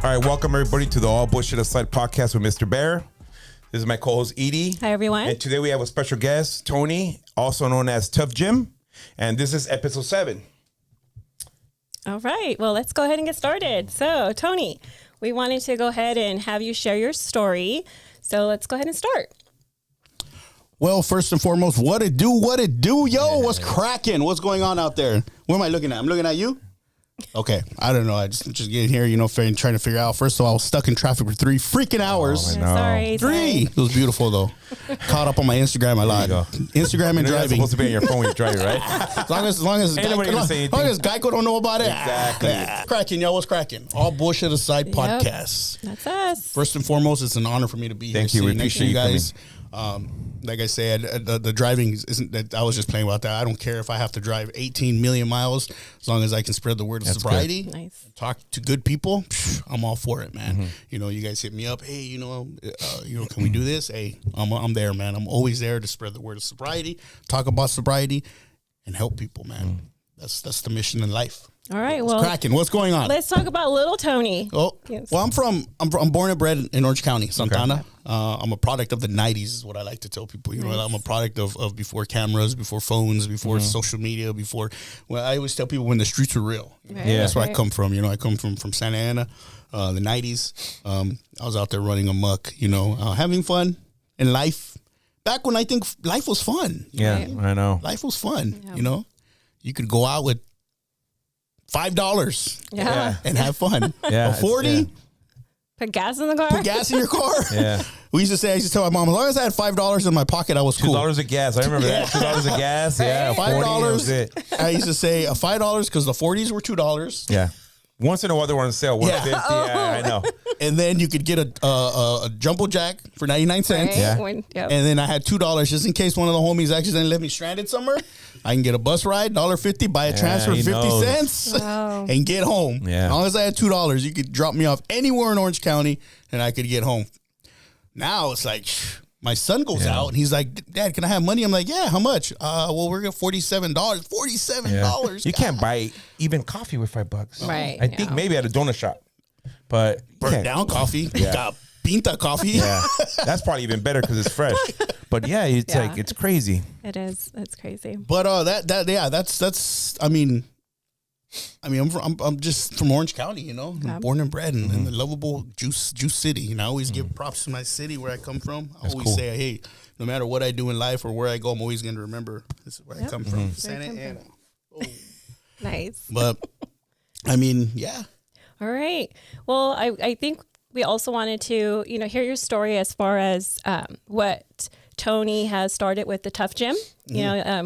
All right, welcome everybody to the All Bullshit Aside podcast with Mr. Bear. This is my co-host Edie. Hi everyone. And today we have a special guest, Tony, also known as Tuff Gym, and this is episode 7. All right, well, let's go ahead and get started. So, Tony, we wanted to go ahead and have you share your story. So let's go ahead and start. Well, first and foremost, what it do, yo, what's cracking? What's going on out there? What am I looking at? I'm looking at you? Okay, I don't know. I just getting here, trying to figure out. First of all, I was stuck in traffic for 3 freaking hours. Sorry. 3. It was beautiful though. Caught up on my Instagram a lot. Instagram and driving. You're supposed to be on your phone when you drive, right? As long as Geico don't know about it. Exactly. Cracking, y'all. What's cracking? All Bullshit Aside podcast. That's us. First and foremost, it's an honor for me to be here. Thank you. We appreciate you guys. Like I said, the driving isn't that. I was just playing about that. I don't care if I have to drive 18 million miles as long as I can spread the word of sobriety. Good. Nice. Talk to good people. I'm all for it, man. Mm-hmm. You guys hit me up. Hey, can we do this? Hey, I'm there, man. I'm always there to spread the word of sobriety, talk about sobriety, and help people, man. That's the mission in life. All right, What's cracking? What's going on? Let's talk about little Tony. Oh, yes. Well, I'm born and bred in Orange County, Santana. Okay. I'm a product of the 90s is what I like to tell people. Nice. I'm a product of before cameras, before phones, before social media, I always tell people when the streets were real. Right. Yeah. That's where I come from. I come from Santa Ana, the 90s. I was out there running amok, having fun in life. Back when I think life was fun. Yeah, right? I know. Life was fun, You could go out with $5 and have fun. Yeah, 40. Put gas in the car. Put gas in your car. Yeah. I used to tell my mom, as long as I had $5 in my pocket, I was cool. $2 of gas. I remember that. $2 of gas. Yeah. $5. I used to say $5 because the 40s were $2. Yeah. Once in a while they were on sale. $1.50. Yeah, I know. And then you could get a jumbo jack for 99 cents. Right. Yeah. And then I had $2 just in case one of the homies accidentally left me stranded somewhere. I can get a bus ride, $1.50, buy a transfer, 50 cents, and get home. Yeah. As long as I had $2, you could drop me off anywhere in Orange County, and I could get home. Now it's like my son goes out, and he's like, "Dad, can I have money?" I'm like, "Yeah, how much?" Well, we're going to $47. $47. You can't buy even coffee with $5. Right. I think maybe at a donut shop, but burnt down coffee. Yeah. Got pinta coffee. Yeah, that's probably even better because it's fresh. But yeah, like it's crazy. It is. It's crazy. But that's. I'm just from Orange County, I'm born and bred in the lovable Juice City. And I always give props to my city where I come from. I always say, hey, no matter what I do in life or where I go, I'm always going to remember this is where I come from. Santa Ana. Oh. Nice. But yeah. All right. Well, I think we also wanted to, hear your story as far as what Tony has started with the Tuff Gym.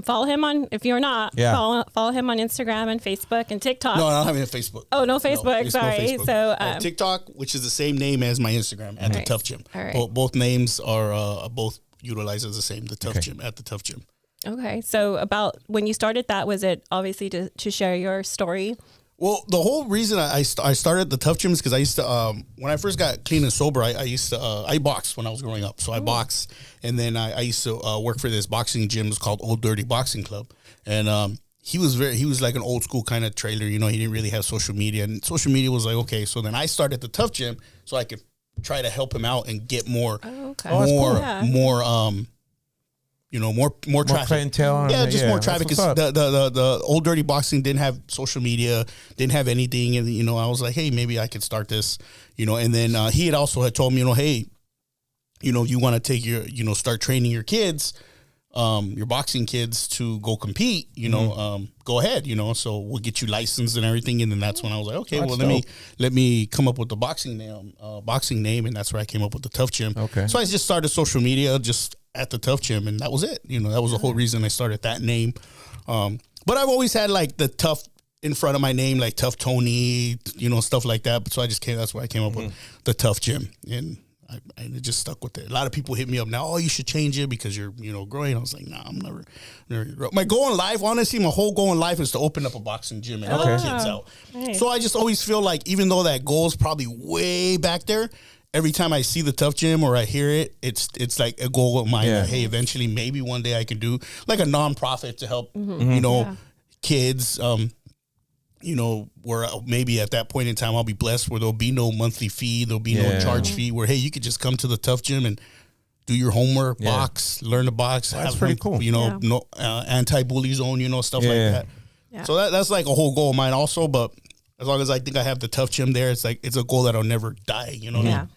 Follow him on, if you're not, follow him on Instagram and Facebook and TikTok. No, I don't have any Facebook. Oh, no Facebook. No, sorry. No Facebook. So TikTok, which is the same name as my Instagram at the Tuff Gym. All right. Both names are both utilized as the same, the Tuff Gym at the Tuff Gym. Okay. So about when you started that, was it obviously to share your story? Well, the whole reason I started the Tuff Gym is because I used to, when I first got clean and sober, I boxed when I was growing up. So I boxed, and then I used to work for this boxing gym. It's called Old Dirty Boxing Club. And he was like an old school kind of trailer. He didn't really have social media. And social media was like, okay. So then I started the Tuff Gym so I could try to help him out and get more more traffic. Clientele. Yeah, just more traffic. Because the Old Dirty Boxing didn't have social media, didn't have anything. And, I was like, hey, maybe I could start this, and then he had told me, hey, you want to take your, start training your kids, your boxing kids to go compete, go ahead, so we'll get you licensed and everything. And then that's when I was like, okay, let me come up with the boxing name. And that's where I came up with the Tuff Gym. Okay. So I just started social media just at the Tuff Gym, and that was it. That was the whole reason I started that name. But I've always had like the Tuff in front of my name, like Tuff Tony, stuff like that. But so that's why I came up with the Tuff Gym, and I just stuck with it. A lot of people hit me up now. Oh, you should change it because you're growing. I was like, nah, I'm never grow. My goal in life, honestly, my whole goal in life is to open up a boxing gym and help kids out. Nice. So I just always feel like even though that goal is probably way back there, every time I see the Tuff Gym or I hear it, it's like a goal of mine. Like, hey, eventually, maybe one day I can do like a nonprofit to help, kids. where maybe at that point in time I'll be blessed where there'll be no monthly fee, there'll be no charge fee, where, hey, you could just come to the Tuff Gym and do your homework, box, learn to box. Well, that's pretty cool. No anti-bully zone, stuff like that. Yeah. So that's like a whole goal of mine also, but as long as I think I have the Tuff Gym there, it's like, it's a goal that'll never die, what I mean?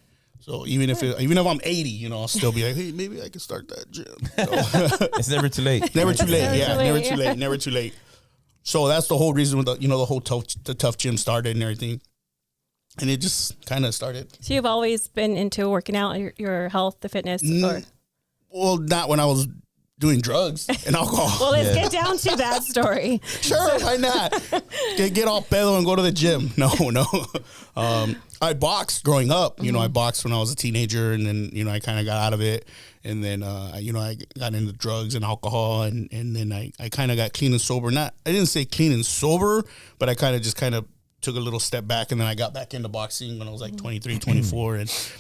So even if I'm 80, I'll still be like, hey, maybe I can start that gym. So. It's never too late. Never too late. Never too late. So that's the whole reason the whole Tuff Gym started and everything. And it just kind of started. So you've always been into working out, your health, the fitness? Well, not when I was doing drugs and alcohol. Well, let's get down to that story. Sure, why not? Get all pedo and go to the gym. No. I boxed growing up. I boxed when I was a teenager, and then, I kind of got out of it. And then, I got into drugs and alcohol, and then I kind of got clean and sober. I didn't say clean and sober, but I kind of took a little step back, and then I got back into boxing when I was like 23, 24, and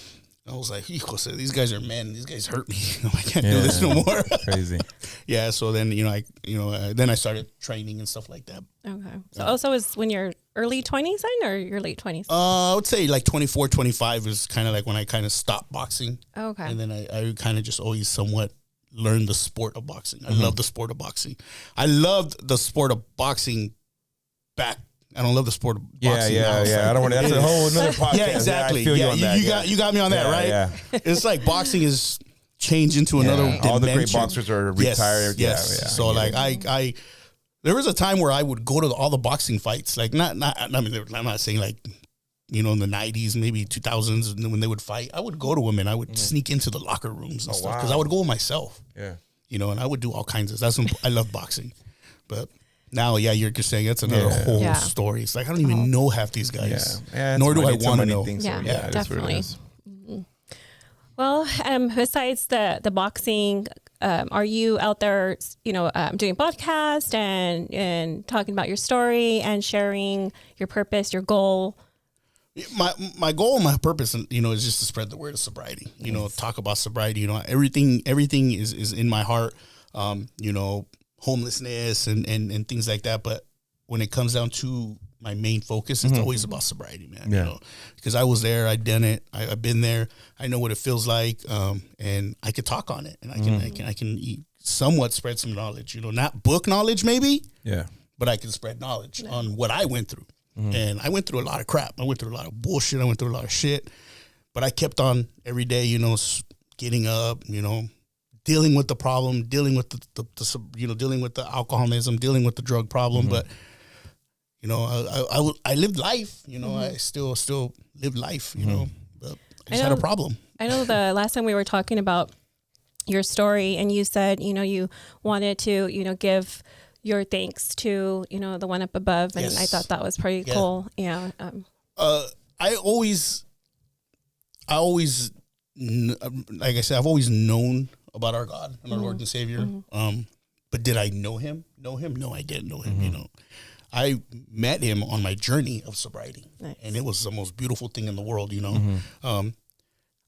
I was like, these guys are men. These guys hurt me. I can't do this no more. Crazy. Yeah. So then, then I started training and stuff like that. Okay. So also is when you're early 20s then, or your late 20s? I would say like 24, 25 is kind of like when I kind of stopped boxing. Okay. And then I kind of just always somewhat learned the sport of boxing. I love the sport of boxing. I loved the sport of boxing back. I don't love the sport of boxing. Yeah. Like, I don't want. That's a whole another podcast. Yeah, exactly. I feel you on that. You got me on that, right? Yeah. It's like boxing is changed into another dimension. All the great boxers are retired. Yes. Yeah. So like I there was a time where I would go to all the boxing fights. Like I'm not saying like, in the 90s, maybe 2000s, and when they would fight, I would go to them and I would sneak into the locker rooms and stuff because I would go myself. Yeah. And I would do all kinds of. I love boxing, but. Now, you're just saying that's another whole story. It's like I don't even know half these guys, nor do I want to know. Things, yeah, definitely. Mm-hmm. Well, besides the boxing, are you out there, doing podcasts and talking about your story and sharing your purpose, your goal? My goal and my purpose, is just to spread the word of sobriety. Talk about sobriety. Everything is in my heart. Homelessness and things like that. But when it comes down to my main focus, it's always about sobriety, man. Because I was there, I've done it, I've been there, I know what it feels like, and I could talk on it, and I can somewhat spread some knowledge. Not book knowledge maybe, but I can spread knowledge on what I went through, and I went through a lot of crap. I went through a lot of bullshit. I went through a lot of shit, but I kept on every day, getting up, dealing with the problem, dealing with dealing with the alcoholism, dealing with the drug problem. But, I lived life, I still lived life, but I just had a problem. I know the last time we were talking about your story and you said, you wanted to, give your thanks to, the one up above. And I thought that was pretty cool. Yeah. I always, like I said, I've always known about our God and our Lord and Savior. But did I know him? No, I didn't know him, I met him on my journey of sobriety. Nice. And it was the most beautiful thing in the world,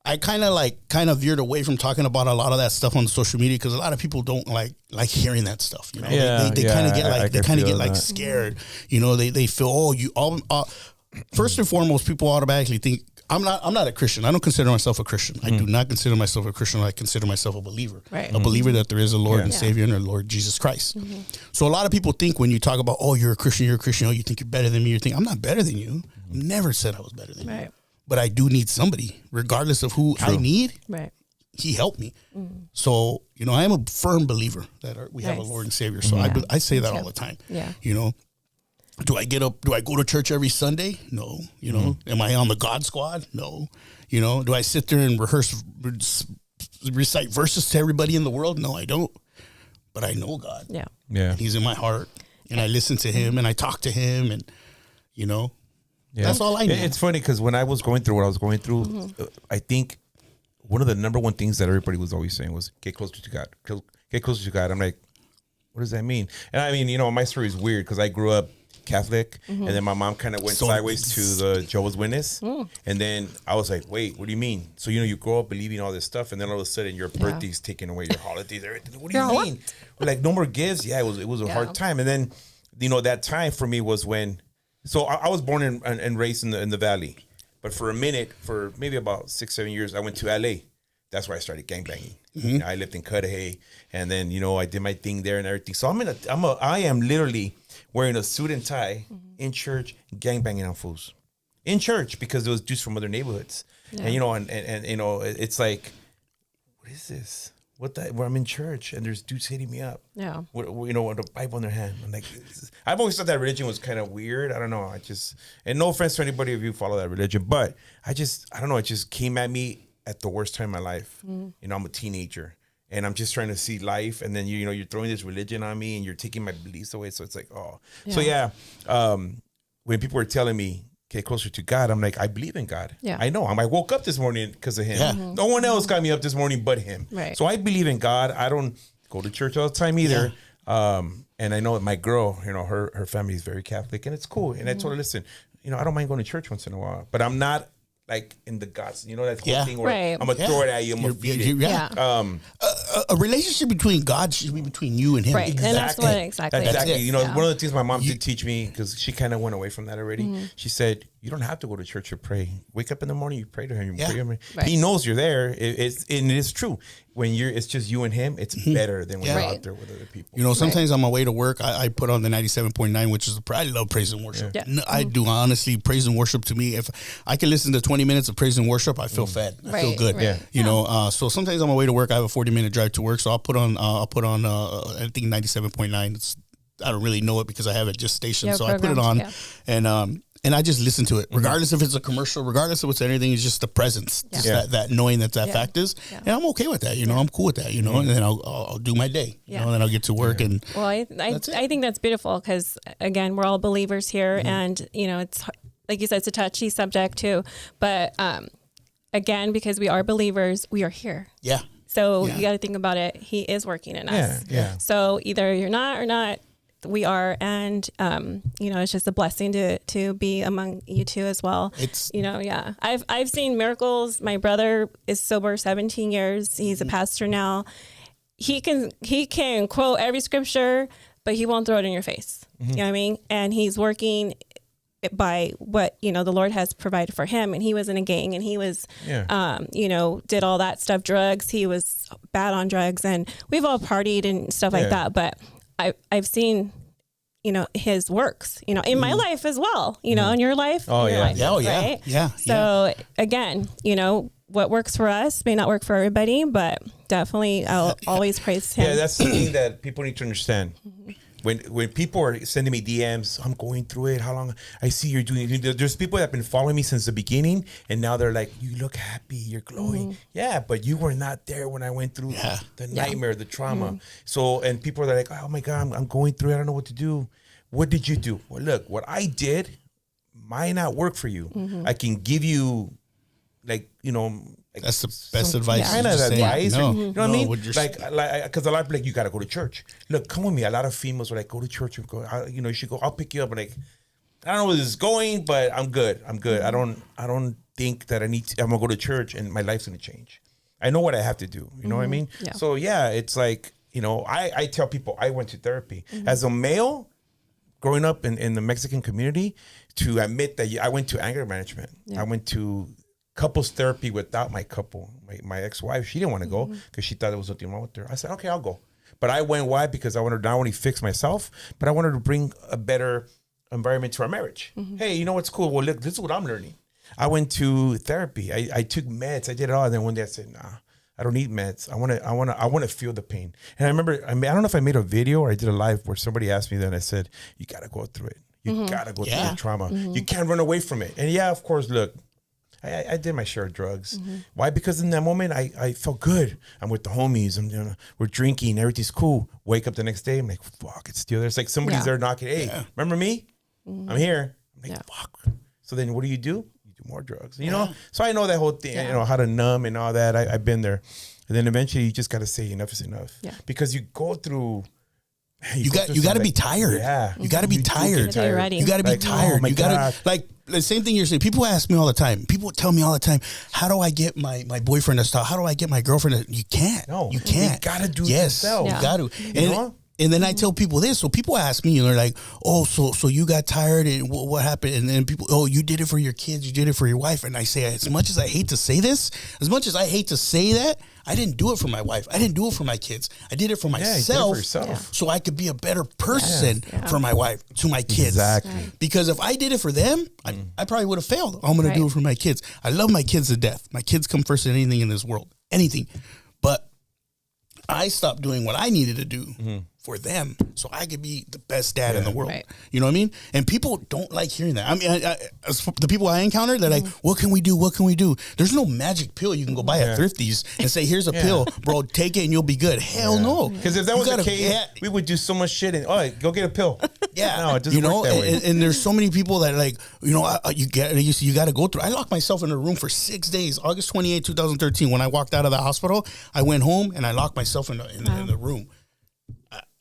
I kind of veered away from talking about a lot of that stuff on social media because a lot of people don't like hearing that stuff, They kind of get scared, they feel, first and foremost, people automatically think I'm not a Christian. I don't consider myself a Christian. I do not consider myself a Christian. I consider myself a believer. Right. A believer that there is a Lord and Savior and our Lord Jesus Christ. So a lot of people think when you talk about, you're a Christian, you think you're better than me. You think I'm not better than you. Never said I was better than you. But I do need somebody, regardless of who I need. Right. He helped me. So, I am a firm believer that we have a Lord and Savior. So I say that all the time. Yeah. Do I get up? Do I go to church every Sunday? No. Am I on the God squad? No. Do I sit there and recite verses to everybody in the world? No, I don't. But I know God. Yeah. Yeah. He's in my heart, and I listen to him, and I talk to him, and that's all I know. It's funny because when I was going through what I was going through, I think one of the number one things that everybody was always saying was get closer to God. Get closer to God. I'm like, what does that mean? And I mean, my story is weird because I grew up Catholic, and then my mom kind of went sideways to the Jehovah's Witness, and then I was like, wait, what do you mean? So you grow up believing all this stuff, and then all of a sudden your birthday's taken away, your holidays, everything. What do you mean? We're like, no more gifts. Yeah, it was a hard time, and then that time for me was when So I was born and raised in the Valley, but for a minute, for maybe about 6-7 years, I went to LA. That's where I started gangbanging. You know, I lived in Cudahy, and then I did my thing there and everything. So I am literally wearing a suit and tie in church, gangbanging on fools in church because there was dudes from other neighborhoods, and it's like, what is this? Where I'm in church and there's dudes hitting me up. Yeah. With a Bible in their hand. I'm like, I've always thought that religion was kind of weird. I don't know. And no offense to anybody if you follow that religion, but I don't know. It just came at me at the worst time of my life. I'm a teenager and I'm just trying to see life. And then, you're throwing this religion on me and you're taking my beliefs away. So it's like, oh. Yeah. So when people were telling me, get closer to God, I'm like, I believe in God. Yeah. I know. I woke up this morning because of him. Yeah. No one else got me up this morning but him. Right. So I believe in God. I don't go to church all the time either. Yeah. And I know that my girl, her family is very Catholic and it's cool. And I told her, listen, I don't mind going to church once in a while, but I'm not like in the gods, that whole thing where I'm gonna throw it at you, I'm gonna feed it. A relationship between God should be between you and him. Right. Exactly. And that's what exactly. One of the things my mom did teach me, because she kind of went away from that already. She said, you don't have to go to church to pray. Wake up in the morning, you pray to him. You pray to him. Right. He knows you're there. It is true. When it's just you and him, it's better than when you're out there with other people. Sometimes on my way to work, I put on the 97.9, which is I love praise and worship. Yeah. No, I do, honestly. Praise and worship to me, if I can listen to 20 minutes of praise and worship, I feel fed. I feel good. Right. Yeah. So sometimes on my way to work, I have a 40-minute drive to work, so I'll put on I think 97.9. I don't really know it because I have it just stationed, so I put it on, and I just listen to it, regardless if it's a commercial, regardless of what's anything. It's just the presence, just that knowing that fact is, and I'm okay with that. I'm cool with that. And then I'll do my day. And then I'll get to work. And well, I think that's beautiful because again, we're all believers here, and it's like you said, it's a touchy subject too, but again, because we are believers, we are here. Yeah. So you got to think about it. He is working in us. Yeah. So either you're not or not. We are, and it's just a blessing to be among you two as well. I've seen miracles. My brother is sober 17 years. He's a pastor now. He can quote every scripture, but he won't throw it in your face. You know what I mean? And he's working by what the Lord has provided for him. And he was in a gang, and he was did all that stuff, drugs. He was bad on drugs, and we've all partied and stuff like that, but I've seen, his works, in my life as well, in your life. Oh, in your life, right? Yeah. So again, what works for us may not work for everybody, but definitely I'll always praise him. Yeah, that's the thing that people need to understand. When people are sending me DMs, I'm going through it. How long? I see you're doing it. There's people that have been following me since the beginning, and now they're like, you look happy, you're glowing. Yeah, but you were not there when I went through the nightmare, the trauma. So, and people are like, oh my God, I'm going through it. I don't know what to do. What did you do? Well, look, what I did might not work for you. I can give you, that's the best advice. Kind of advice. No, you know what I mean? Like, because a lot of people you got to go to church. Look, come with me. A lot of females were like, go to church. And go. You should go. I'll pick you up. And I don't know where this is going, but I'm good. I don't think that I'm gonna go to church and my life's gonna change. I know what I have to do. You know what I mean? Yeah. So it's like I tell people I went to therapy as a male, growing up in the Mexican community. To admit that I went to anger management. I went to couples therapy without my couple. My ex-wife, she didn't want to go because she thought there was something wrong with her. I said, okay, I'll go. But I went, why? Because I wanted to not only fix myself, but I wanted to bring a better environment to our marriage. Hey, you know what's cool? Well, look, this is what I'm learning. I went to therapy. I took meds. I did it all. And then one day I said, nah, I don't need meds. I want to feel the pain. And I remember, I don't know if I made a video or I did a live where somebody asked me that, and I said, you got to go through it. You got to go through the trauma. You can't run away from it. And of course, look, I did my share of drugs. Why? Because in that moment, I felt good. I'm with the homies. We're drinking. Everything's cool. Wake up the next day. I'm like, fuck, it's still there. It's like somebody's there knocking. Hey, remember me? I'm here. I'm like, fuck. So then what do? You do more drugs. So I know that whole thing, how to numb and all that. I've been there. And then eventually you just got to say enough is enough. Yeah. Because you go through... You got to be tired. Yeah. You got to be tired. You got to be tired. You got to the same thing you're saying. People ask me all the time. People tell me all the time, how do I get my boyfriend to stop? How do I get my girlfriend to... You can't. No. You can't. You got to do it yourself. You got to. And then I tell people this. So people ask me, and they're like, oh, so you got tired and what happened? And then people, oh, you did it for your kids. You did it for your wife. And I say, as much as I hate to say this, as much as I hate to say that, I didn't do it for my wife. I didn't do it for my kids. I did it for myself, so I could be a better person for my wife, to my kids. Exactly. Right. Because if I did it for them, I probably would have failed. I'm going to do it for my kids. I love my kids to death. My kids come first in anything in this world. Anything. But I stopped doing what I needed to do for them so I could be the best dad in the world. Right. You know what I mean? And people don't like hearing that. I mean, the people I encounter, they're like, what can we do? What can we do? There's no magic pill you can go buy at Thrifties and say, here's a pill, bro, take it and you'll be good. Hell no. Because if that was the case, we would do so much shit and, go get a pill. No, it doesn't work that way. And there's so many people that are like, you got to go through. I locked myself in a room for 6 days. August 28, 2013, when I walked out of the hospital, I went home and I locked myself in the room.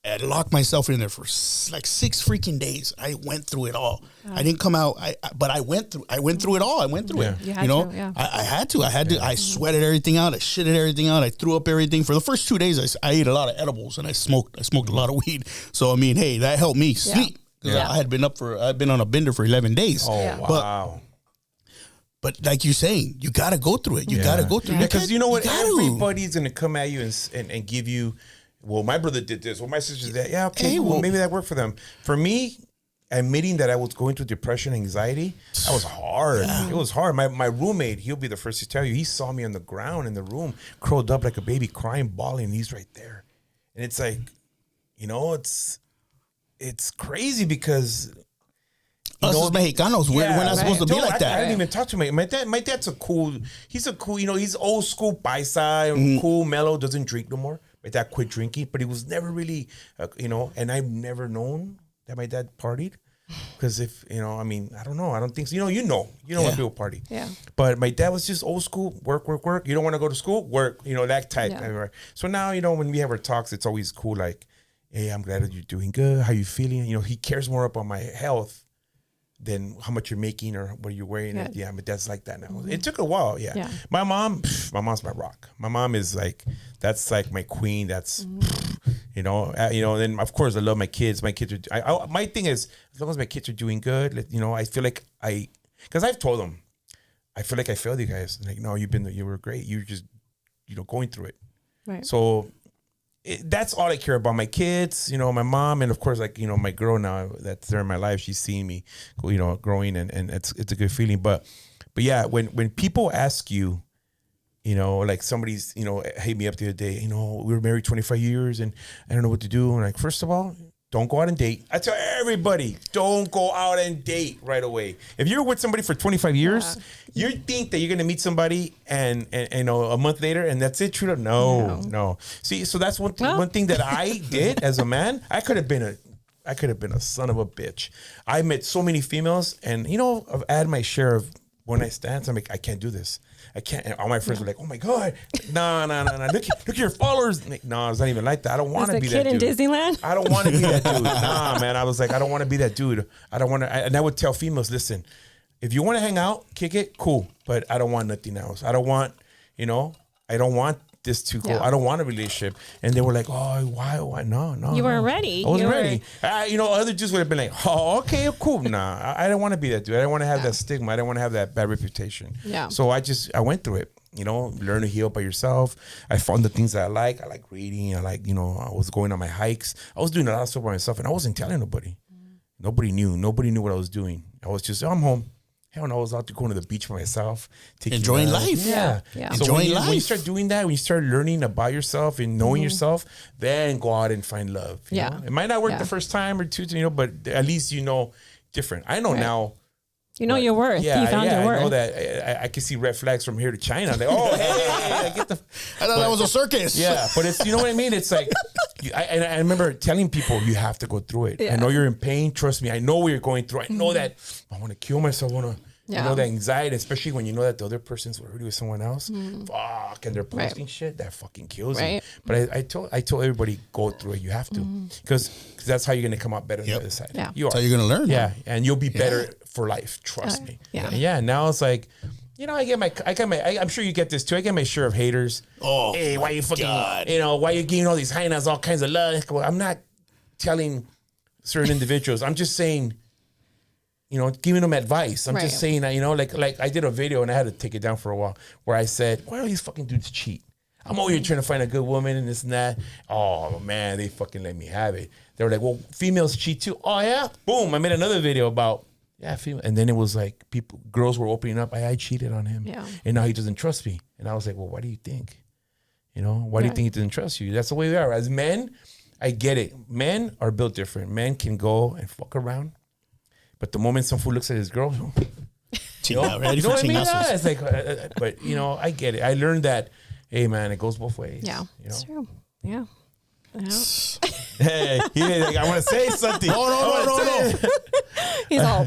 I locked myself in there for like 6 freaking days. I went through it all. I didn't come out, but I went through it all. I went through it. You know, I had to. I sweated everything out. I shitted everything out. I threw up everything. For the first 2 days, I ate a lot of edibles and I smoked a lot of weed. So I mean, hey, that helped me sleep. I'd been on a bender for 11 days. Oh wow. But like you're saying, you got to go through it. You got to go through it. Because you know what? Everybody's going to come at you and give you, well, my brother did this. Well, my sister did that. Yeah, okay, well, maybe that worked for them. For me, admitting that I was going through depression, anxiety, that was hard. Yeah. It was hard. My roommate, he'll be the first to tell you, he saw me on the ground in the room, curled up like a baby, crying, bawling, and he's right there. And it's like, it's crazy because... Us as Mexicanos, we're not supposed to be like that. I didn't even talk to my dad. My dad's he's old school, paisa, cool, mellow, doesn't drink no more. My dad quit drinking, but he was never really, and I've never known that my dad partied. Because if, I don't know. I don't think so. You know when people party. Yeah. But my dad was just old school, work. You don't want to go to school? Work, that type. Yeah. So now, when we have our talks, it's always cool. Like, hey, I'm glad that you're doing good. How you feeling? He cares more about my health than how much you're making or what you're wearing. Yeah, but that's like that now. Mm-hmm. It took a while, yeah. My mom's my rock. My mom is that's like my queen. That's, and then of course I love my kids. My kids are, my thing is, as long as my kids are doing good, I feel like because I've told them, I feel like I failed you guys. Like, no, you were great. You're just, going through it. Right. So that's all I care about. My kids, my mom, and of course, my girl now that's there in my life, she's seeing me, growing, and it's a good feeling. But yeah, when people ask you, like somebody's, hit me up the other day, we were married 25 years and I don't know what to do. And like, first of all, don't go out and date. I tell everybody, don't go out and date right away. If you're with somebody for 25 years, you think that you're going to meet somebody and a month later and that's it. True? No. See, so that's one thing that I did as a man. I could have been a son of a bitch. I met so many females and, I've had my share of one-night stands. I'm like, I can't do this. I can't. And all my friends were like, "Oh my god, no! Look at your followers." Like, no, it's not even like that. I don't want to be that dude. Kid in Disneyland. I don't want to be that dude. Nah, man. I was like, I don't want to be that dude. I don't want to. And I would tell females, listen, if you want to hang out, kick it, cool. But I don't want nothing else. I don't want, I don't want this to go. I don't want a relationship. And they were like, oh, why? No. You weren't ready. I wasn't ready. Other dudes would have been like, oh, okay, cool. Nah, I don't want to be that dude. I don't want to have that stigma. I don't want to have that bad reputation. Yeah. So I went through it. Learn to heal by yourself. I found the things that I like. I like reading. I like, I was going on my hikes. I was doing a lot of stuff by myself and I wasn't telling nobody. Nobody knew. Nobody knew what I was doing. I was just, I'm home. Hell no, I was out there going to the beach by myself. Enjoying life. Yeah. So enjoying life. When you start doing that, when you start learning about yourself and knowing yourself, then go out and find love. You know? It might not work the first time or two, but at least different. I know now. You know your worth. You found your worth. I know that I can see red flags from here to China. Like, oh, hey, get the. I thought that was a circus. Yeah, but it's, you know what I mean? It's like, I remember telling people, you have to go through it. Yeah. I know you're in pain. Trust me. I know what you're going through. I know that I want to kill myself. The anxiety, especially when you know that the other person's already with someone else. Fuck, and they're posting shit that fucking kills you. But I told everybody, go through it. You have to, because that's how you're gonna come out better on the other side. Yeah, that's how you're gonna learn. Yeah, and you'll be better for life. Trust me. Yeah. Now it's like, I'm sure you get this too. I get my share of haters. Oh, hey, why you fucking, why you giving all these hyenas all kinds of love? Well, I'm not telling certain individuals. I'm just saying, giving them advice. I'm just saying that, like I did a video and I had to take it down for a while where I said, why do these fucking dudes cheat? I'm over here trying to find a good woman and this and that. Oh man, they fucking let me have it. They were like, well, females cheat too. Oh yeah? Boom. I made another video about, female. And then it was like girls were opening up. I cheated on him. Yeah. And now he doesn't trust me. And I was like, well, why do you think? Why do you think he doesn't trust you? That's the way we are. As men, I get it. Men are built different. Men can go and fuck around. But the moment some fool looks at his girl, you know what I mean? It's like, but I get it. I learned that, hey man, it goes both ways. Yeah, it's true. Yeah. Hey, I want to say something. No. He's all.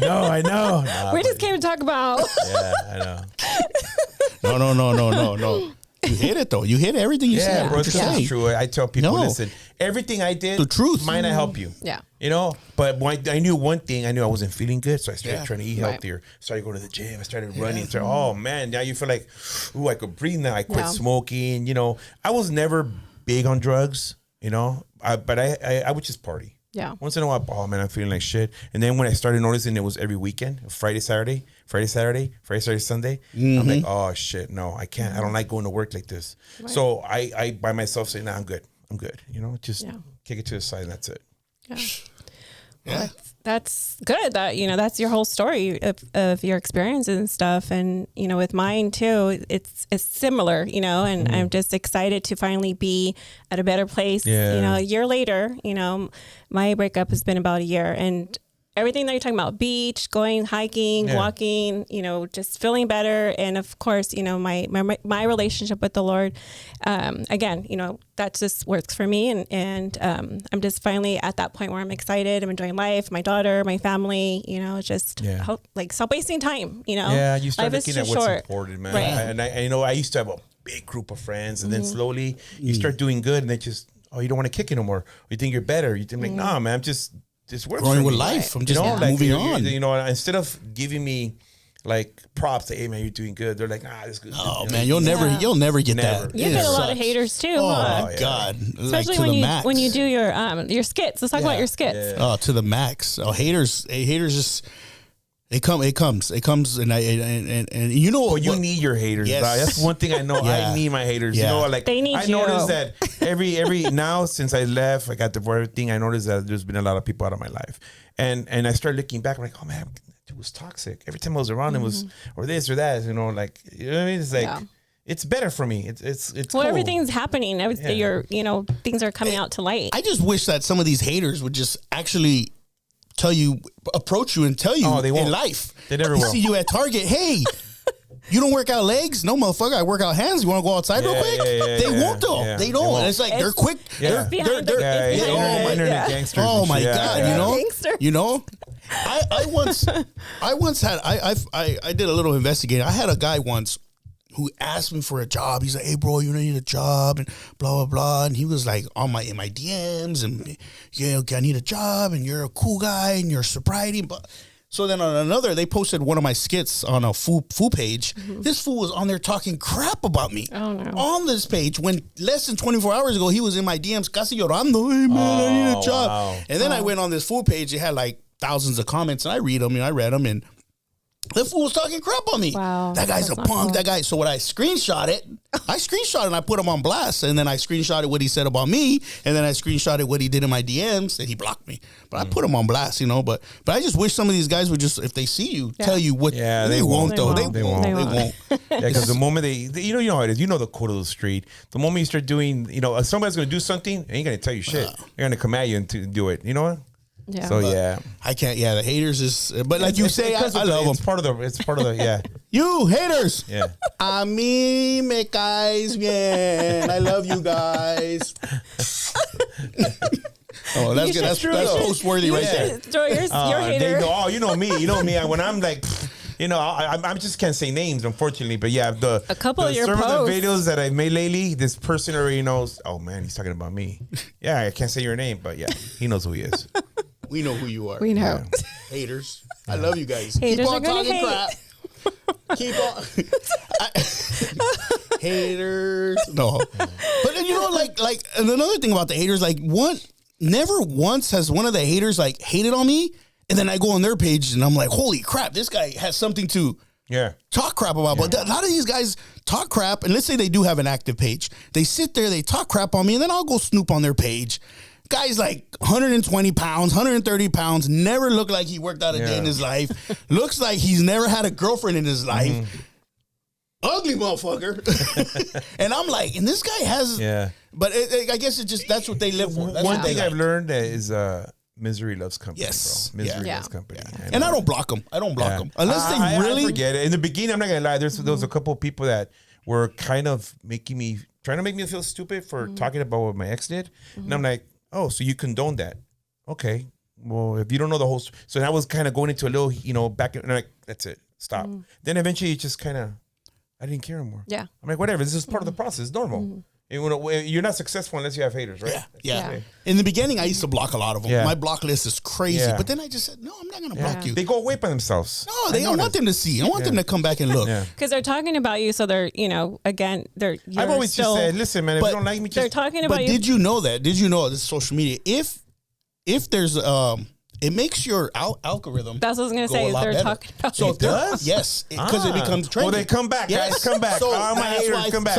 I know. Nah, we just came to talk about. Yeah, I know. No. You hit it though. You hit everything you said. Bro, it's true. I tell people, listen, everything I did, the truth, might not help you. Yeah. But when I knew one thing, I knew I wasn't feeling good, so I started trying to eat healthier. Started going to the gym. I started running. Started, oh man, now you feel like, ooh, I could breathe now. I quit smoking. I was never big on drugs. But I would just party. Yeah. Once in a while, oh man, I'm feeling like shit. And then when I started noticing it was every weekend, Friday, Saturday, Sunday, I'm like, oh shit, no, I can't. I don't like going to work like this. Right. So I by myself say, nah, I'm good. Just kick it to the side and that's it. Yeah. Well, that's good. That that's your whole story of your experiences and stuff. And with mine too, it's similar. And I'm just excited to finally be at a better place. Yeah. A year later, my breakup has been about a year, and everything that you're talking about, beach, going hiking, walking, just feeling better. And of course, my relationship with the Lord, again, that just works for me. And I'm just finally at that point where I'm excited. I'm enjoying life, my daughter, my family, stop wasting time, Yeah, you start life looking at what's important, man. Right. I used to have a big group of friends, and then slowly you start doing good, and then you don't want to kick it no more. Or you think you're better. You think like, nah, man, I'm just works growing with life. I'm just moving on. Instead of giving me like props, hey man, you're doing good. They're like, this is good. Oh man, you'll never get that. You get a lot of haters too. Oh huh? my god, especially when you do your skits. Let's talk about your skits. Yeah. Oh, to the max. Oh, haters just. It comes, and you need your haters. Yes. That's one thing I know. I need my haters. Yeah. They need I noticed that every now since I left, I got divorced. Everything I noticed that there's been a lot of people out of my life, and I started looking back. I'm like, oh man, it was toxic. Every time I was around, it was or this or that. What I mean? It's like it's better for me. It's well, cool. Everything's happening. Things are coming out to light. I just wish that some of these haters would just actually approach you and tell you in life. They never will. See you at Target. Hey, you don't work out legs? No, motherfucker. I work out hands. You want to go outside real quick? They won't though. Yeah. They don't. It's like they're quick. Yeah. Internet gangsters. Oh my god. I once had I did a little investigating. I had a guy once who asked me for a job. He's like, hey bro, you need a job and blah blah blah. And he was like in my DMs and I need a job and you're a cool guy and you're sobriety. But so then on another, they posted one of my skits on a fool page. Mm-hmm. This fool was on there talking crap about me. Oh no. On this page when less than 24 hours ago he was in my DMs casi llorando. Hey man, I need a job. Wow. And then I went on this fool page. It had like thousands of comments and I read them and the fool was talking crap on me. Wow, that guy's a punk. Cool. That guy. So when I screenshot it and I put him on blast. And then I screenshotted what he said about me. And then I screenshotted what he did in my DMs. And he blocked me. But I put him on blast, But I just wish some of these guys would just, if they see you, tell you what. Yeah, they won't though. They won't. Yeah, because the moment they you know how it is. You know the code of the street. The moment you start doing, if somebody's going to do something, they ain't going to tell you shit. They're going to come at you and to do it. You know what? Yeah. So I can't. Yeah, the haters is. But like you say, I love them. It's part of the. You haters. Yeah. A mí me caes bien. I love you guys. Oh, that's good. That's post worthy right there. You're hater. You know me. When I'm like. I just can't say names, unfortunately. But yeah, a couple of your some posts. of the videos that I've made lately, this person already knows. Oh man, he's talking about me. Yeah, I can't say your name, but yeah, he knows who he is. We know who you are. We know. Yeah. Haters. I love you guys. Haters Keep on talking crap. Keep on. Haters. No. But like, and another thing about the haters, like never once has one of the haters like hated on me. And then I go on their page and I'm like, holy crap, this guy has something to talk crap about. But a lot of these guys talk crap. And let's say they do have an active page. They sit there, they talk crap on me, and then I'll go snoop on their page. Guy's like 120 pounds, 130 pounds, never looked like he worked out a day in his life. Looks like he's never had a girlfriend in his life. Ugly motherfucker. And I'm like, and this guy has, but I guess it just, that's what they live for. That's one thing I've learned is misery loves company, bro. Misery loves company. And I don't block them. I don't block them. Unless they really. I forget it. In the beginning, I'm not going to lie, there was a couple of people that were kind of trying to make me feel stupid for talking about what my ex did. And I'm like, oh, so you condone that? Okay. Well, if you don't know the whole, so that was kind of going into a little, back, and I'm like, that's it. Stop. Then eventually it just kind of, I didn't care anymore. Yeah. I'm like, whatever. This is part of the process. It's normal. And you're not successful unless you have haters, right? Yeah. In the beginning, I used to block a lot of them. My block list is crazy. But then I just said, no, I'm not going to block you. They go away by themselves. No, I want them to see. I want them to come back and look. Because they're talking about you. So they're, again, I've always just said, listen, man, if you don't like me, they're talking about you. But did you know that? Did you know this is social media? If there's it makes your algorithm. That's what I was going to say. They're talking about so if does? Yes, because it becomes trendy. Well, they come back, guys. Come back. So my haters come back.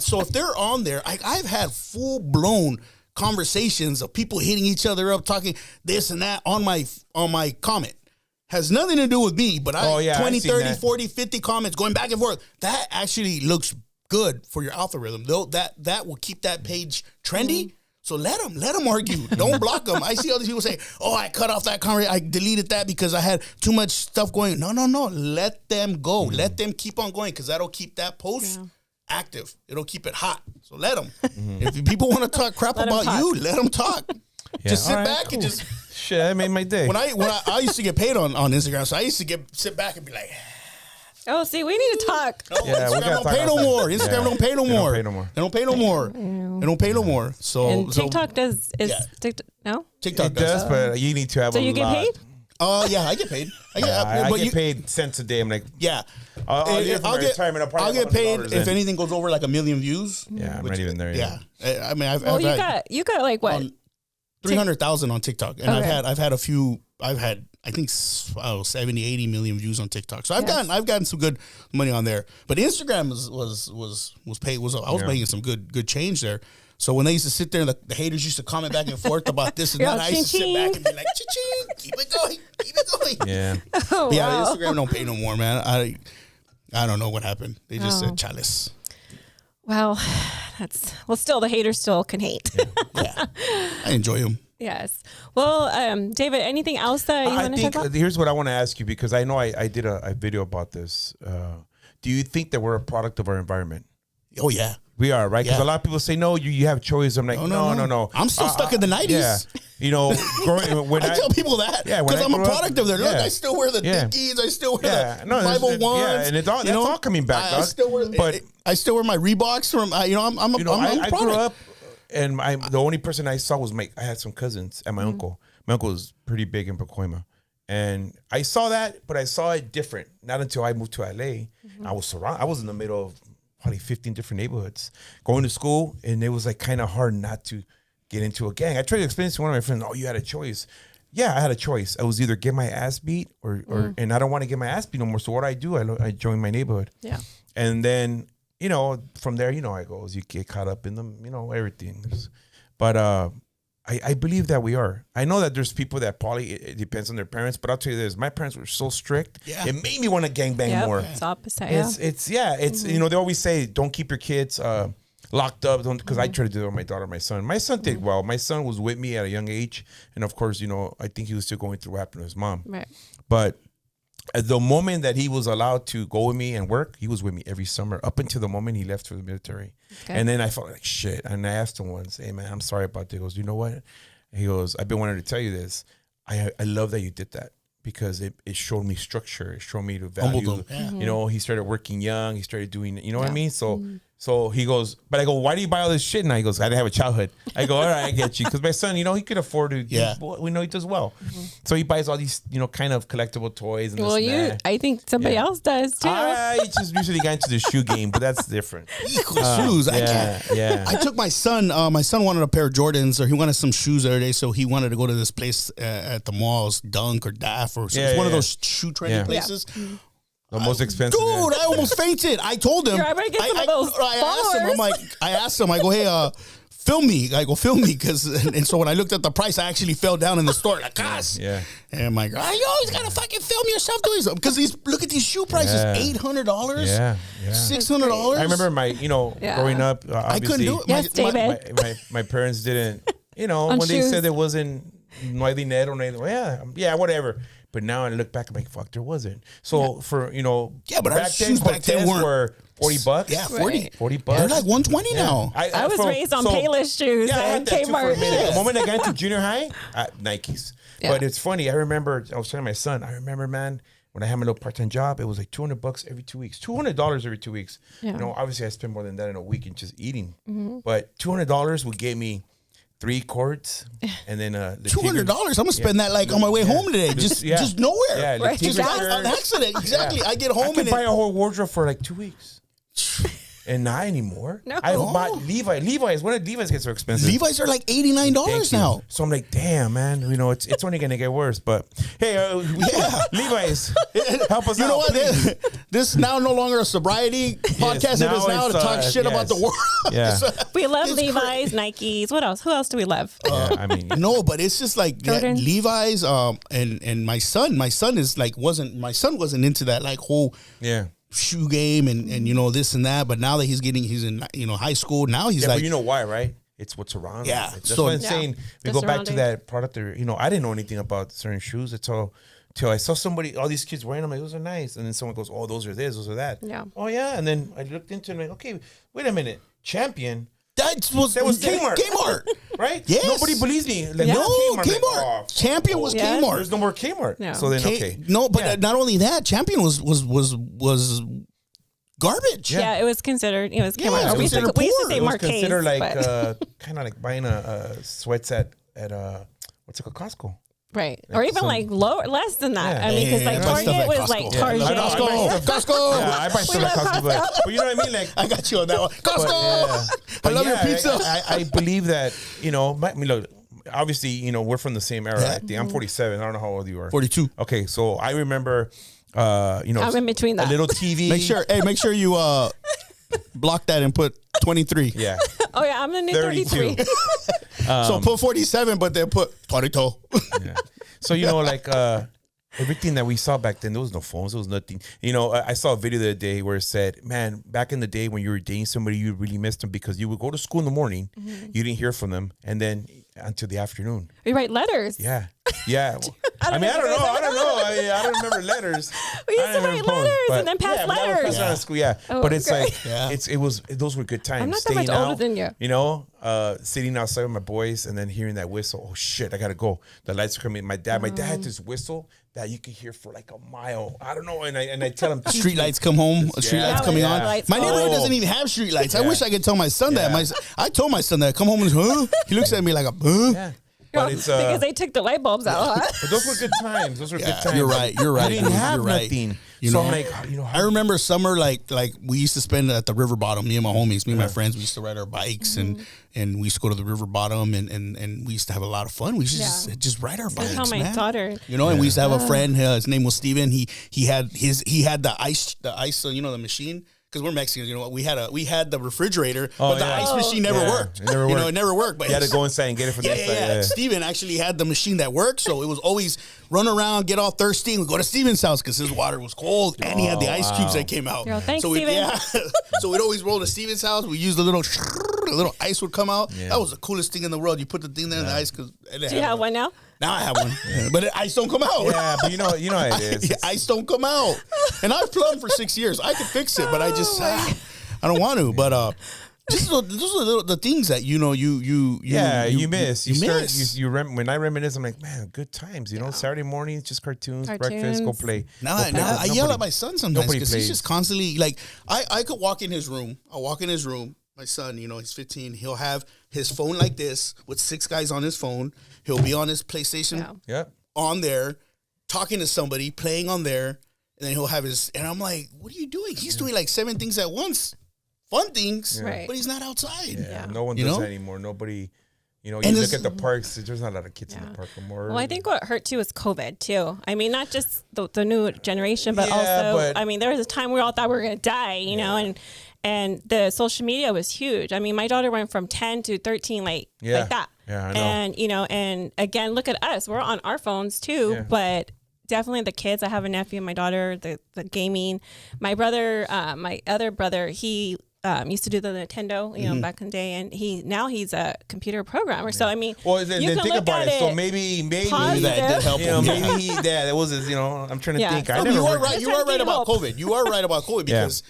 So if they're on there, I've had full blown conversations of people hitting each other up, talking this and that on my comment. Has nothing to do with me, but 20, 30, 40, 50 comments going back and forth. That actually looks good for your algorithm. Though that will keep that page trendy. So let them argue. Don't block them. I see other people say, "Oh, I cut off that comment. I deleted that because I had too much stuff going." No. Let them go. Let them keep on going because that'll keep that post active. It'll keep it hot. So let them. If people want to talk crap about you, let them talk. Just sit back and just. Shit, that made my day. When I used to get paid on Instagram, so I used to sit back and be like. Oh, see, we need to talk. No, Instagram don't pay no more. Instagram don't pay no more. They don't pay no more. They don't pay no more. So and TikTok does TikTok no? TikTok does, but you need to have. So you get paid? Yeah, I get paid. I get paid cents a day. I'm like, I'll get paid if anything goes over like 1 million views. Yeah, I'm not even there yet. I mean, you got like what? 300,000 on TikTok, and I've had a few. I think 70, 80 million views on TikTok. So I've gotten some good money on there. But Instagram was paid. I was making some good change there. So when they used to sit there and the haters used to comment back and forth about this and that, I used to sit back and be like, cha-ching, keep it going. Yeah. Instagram don't pay no more, man. I don't know what happened. They just said chalice. Well, still the haters still can hate. Yeah. I enjoy them. Yes. Well, David, anything else that you want to talk about? Here's what I want to ask you, because I know I did a video about this. Do you think that we're a product of our environment? Oh, yeah. We are, right? Because a lot of people say, no, you have choice. I'm like, no. I'm still stuck in the 90s. Yeah. When I tell people that because I'm a product of their look. I still wear the Dickies. I still wear the 501s. Yeah, and it's all coming back. I still wear my Reeboks from, I'm a product. I grew up, and the only person I saw was I had some cousins and my uncle. My uncle was pretty big in Pacoima. And I saw that, but I saw it different. Not until I moved to LA. I was in the middle of probably 15 different neighborhoods going to school, and it was like kind of hard not to get into a gang. I tried to explain this to one of my friends. Oh, you had a choice. Yeah, I had a choice. I was either get my ass beat or and I don't want to get my ass beat no more. So what I do, I joined my neighborhood. Yeah. And then, from there, I go, you get caught up in them, everything. But I believe that we are. I know that there's people that probably, it depends on their parents, but I'll tell you this, my parents were so strict. Yeah. It made me want to gangbang more. It's opposite. It's they always say, don't keep your kids locked up, because I try to do it with my daughter, my son. My son did well. My son was with me at a young age. And of course, I think he was still going through what happened to his mom. Right. But at the moment that he was allowed to go with me and work, he was with me every summer up until the moment he left for the military. Okay. And then I felt like shit. And I asked him once, hey, man, I'm sorry about that. He goes, you know what? He goes, I've been wanting to tell you this. I love that you did that, because it showed me structure. It showed me the value. He started working young. He started doing, what I mean? So So he goes, but I go, why do you buy all this shit? And he goes, I didn't have a childhood. I go, all right, I get you. Because my son, he could afford to. Yeah. We know he does well. So he buys all these, kind of collectible toys. And I think somebody else does too. I just recently got into the shoe game, but that's different. Shoes. I can't. Yeah. I took my son. My son wanted a pair of Jordans, or he wanted some shoes the other day, so he wanted to go to this place at the malls, Dunk or Daff, or it's one of those shoe training places. The most expensive. Dude, I almost fainted. I told him. I better get some of those I asked him, I go, hey, film me. I go, film me. And so when I looked at the price, I actually fell down in the store. Like, gosh. Yeah. And I'm like, you always got to fucking film yourself doing something. Because look at these shoe prices. $800. Yeah. $600. I remember growing up, obviously. I couldn't do it. Yes, David. My parents didn't, when they said there wasn't no hay dinero, yeah, whatever. But now I look back, I'm like, fuck, there wasn't. So for, but our shoes back then were $40. Yeah, 40. $40. They're like $120 now. I was raised on Payless shoes and Kmart. The moment I got into junior high, Nikes. Yeah. But it's funny. I remember, I was telling my son, man, when I had my little part-time job, it was like $200 every 2 weeks, $200 every 2 weeks. Yeah. Obviously I spend more than that in a week in just eating. But $200 would get me 3 quarts, and then $200. I'm gonna spend that on my way home today. Just nowhere. Yeah, right. Just on accident. Exactly. I get home I could buy a whole wardrobe for like 2 weeks. And not anymore. No. I bought Levi's. When did Levi's get so expensive? Levi's are like $89 now. So I'm like, damn, man. It's only gonna get worse. But hey, Levi's, help us out. You know what? Please. This is now no longer a sobriety podcast. It is now to talk shit about the world. Yeah. We love Levi's, Nikes. What else? Who else do we love? No, but it's just like Levi's. And my son is like wasn't into that whole shoe game and this and that. But now that he's in high school, now he's like, but you know why, right? It's what's around. Yeah. That's what I'm saying. We go back to that product. I didn't know anything about certain shoes until I saw all these kids wearing them. Like, those are nice. And then someone goes, oh, those are this, those are that. Yeah. Oh yeah. And then I looked into it and like, okay, wait a minute, Champion. That was Kmart. Right? Yes. Nobody believes me. Like, No, Kmart. Kmart. Like, Champion was Kmart. There's no more Kmart. No. So then, okay. No, but not only that, Champion was garbage. Yeah, it was considered. It was Kmart. Yeah, we used to say It was Marquez. considered like but- kind of like buying a sweats at what's it called, Costco. right, or even less than that. Yeah. I mean, because Yeah, Target stuff at was Costco. like Yeah, Target. like Costco. Yeah, I buy stuff at Costco, but you know what I mean? Like, I got you on that one. Costco. But I love your pizza. I believe that look, obviously we're from the same era. I think I'm 47. I don't know how old you are. 42. Okay, so I remember, I'm in between that. a little TV. Make sure you block that and put 23. Yeah. Oh yeah, I'm the new 32. 33. So put 47, but then put 22. Yeah. So everything that we saw back then, there was no phones, there was nothing. I saw a video the other day where it said, man, back in the day when you were dating somebody, you really missed them because you would go to school in the morning, you didn't hear from them, and then until the afternoon. We write letters. Yeah. I don't know. I don't remember letters. We used to write letters and then pass letters. Out of school, Oh, but it's great. like those were good times. I'm not that much older than you. Sitting outside with my boys and then hearing that whistle. Oh shit, I gotta go. The lights are coming. My dad had this whistle that you could hear for like a mile. I don't know. And I tell him Street lights come home. Street lights coming on. Lights My neighborhood go. doesn't even have street lights. I wish I could tell my son that. I told my son that. Come home and he looks at me like Yeah. But it's because they took the light bulbs out. Huh? But those were good times. Those were good times. You're right. I didn't have nothing. So I'm like, I remember summer like we used to spend at the river bottom. Me and my homies, me and my friends, we used to ride our bikes and we used to go to the river bottom and we used to have a lot of fun. We used to just ride our bikes. That's how my daughter. And we used to have a friend. His name was Steven. He had the ice. The machine. Because we're Mexicans, we had the refrigerator, but the ice machine never worked. It never worked. It never worked. But you had to go inside and get it from the inside. Yeah. Steven actually had the machine that worked, so it was always run around, get all thirsty, and we go to Steven's house because his water was cold and he had the ice cubes that came out. Thanks, Steven. So we'd always roll to Steven's house. We used the little ice would come out. Yeah. That was the coolest thing in the world. You put the thing there in the ice. Do you have one now? Now I have one, but ice don't come out. Yeah, but you know how it is. Ice don't come out. And I've plumbed for 6 years. I could fix it, but I just I don't want to. But those are the things that you miss. You remember when I reminisce. I'm like, man, good times. You know, Saturday mornings, just cartoons, breakfast, go play. Now I yell at my son sometimes because he's just constantly like, I could walk in his room. I'll walk in his room. My son, you know, he's 15. He'll have his phone like this with 6 guys on his phone. He'll be on his PlayStation on there, talking to somebody, playing on there, and then he'll have his. And I'm like, what are you doing? He's doing like 7 things at once, fun things, but he's not outside. Yeah, no one does that anymore. Nobody. You know, you look at the parks, there's not a lot of kids in the park anymore. Well, I think what hurt too is COVID too. I mean, not just the new generation, but also, I mean, there was a time we all thought we were going to die, you know, and the social media was huge. I mean, my daughter went from 10 to 13, like that. Yeah, I know. And, you know, and again, look at us. We're on our phones too, but definitely the kids. I have a nephew and my daughter, the gaming. My brother, my other brother, he used to do the Nintendo, you know, back in the day, and he's a computer programmer. So I mean, well, then think about it. So maybe that did help. You know, maybe that was his. You know, I'm trying to think. You are right. You are right about COVID. You are right about COVID because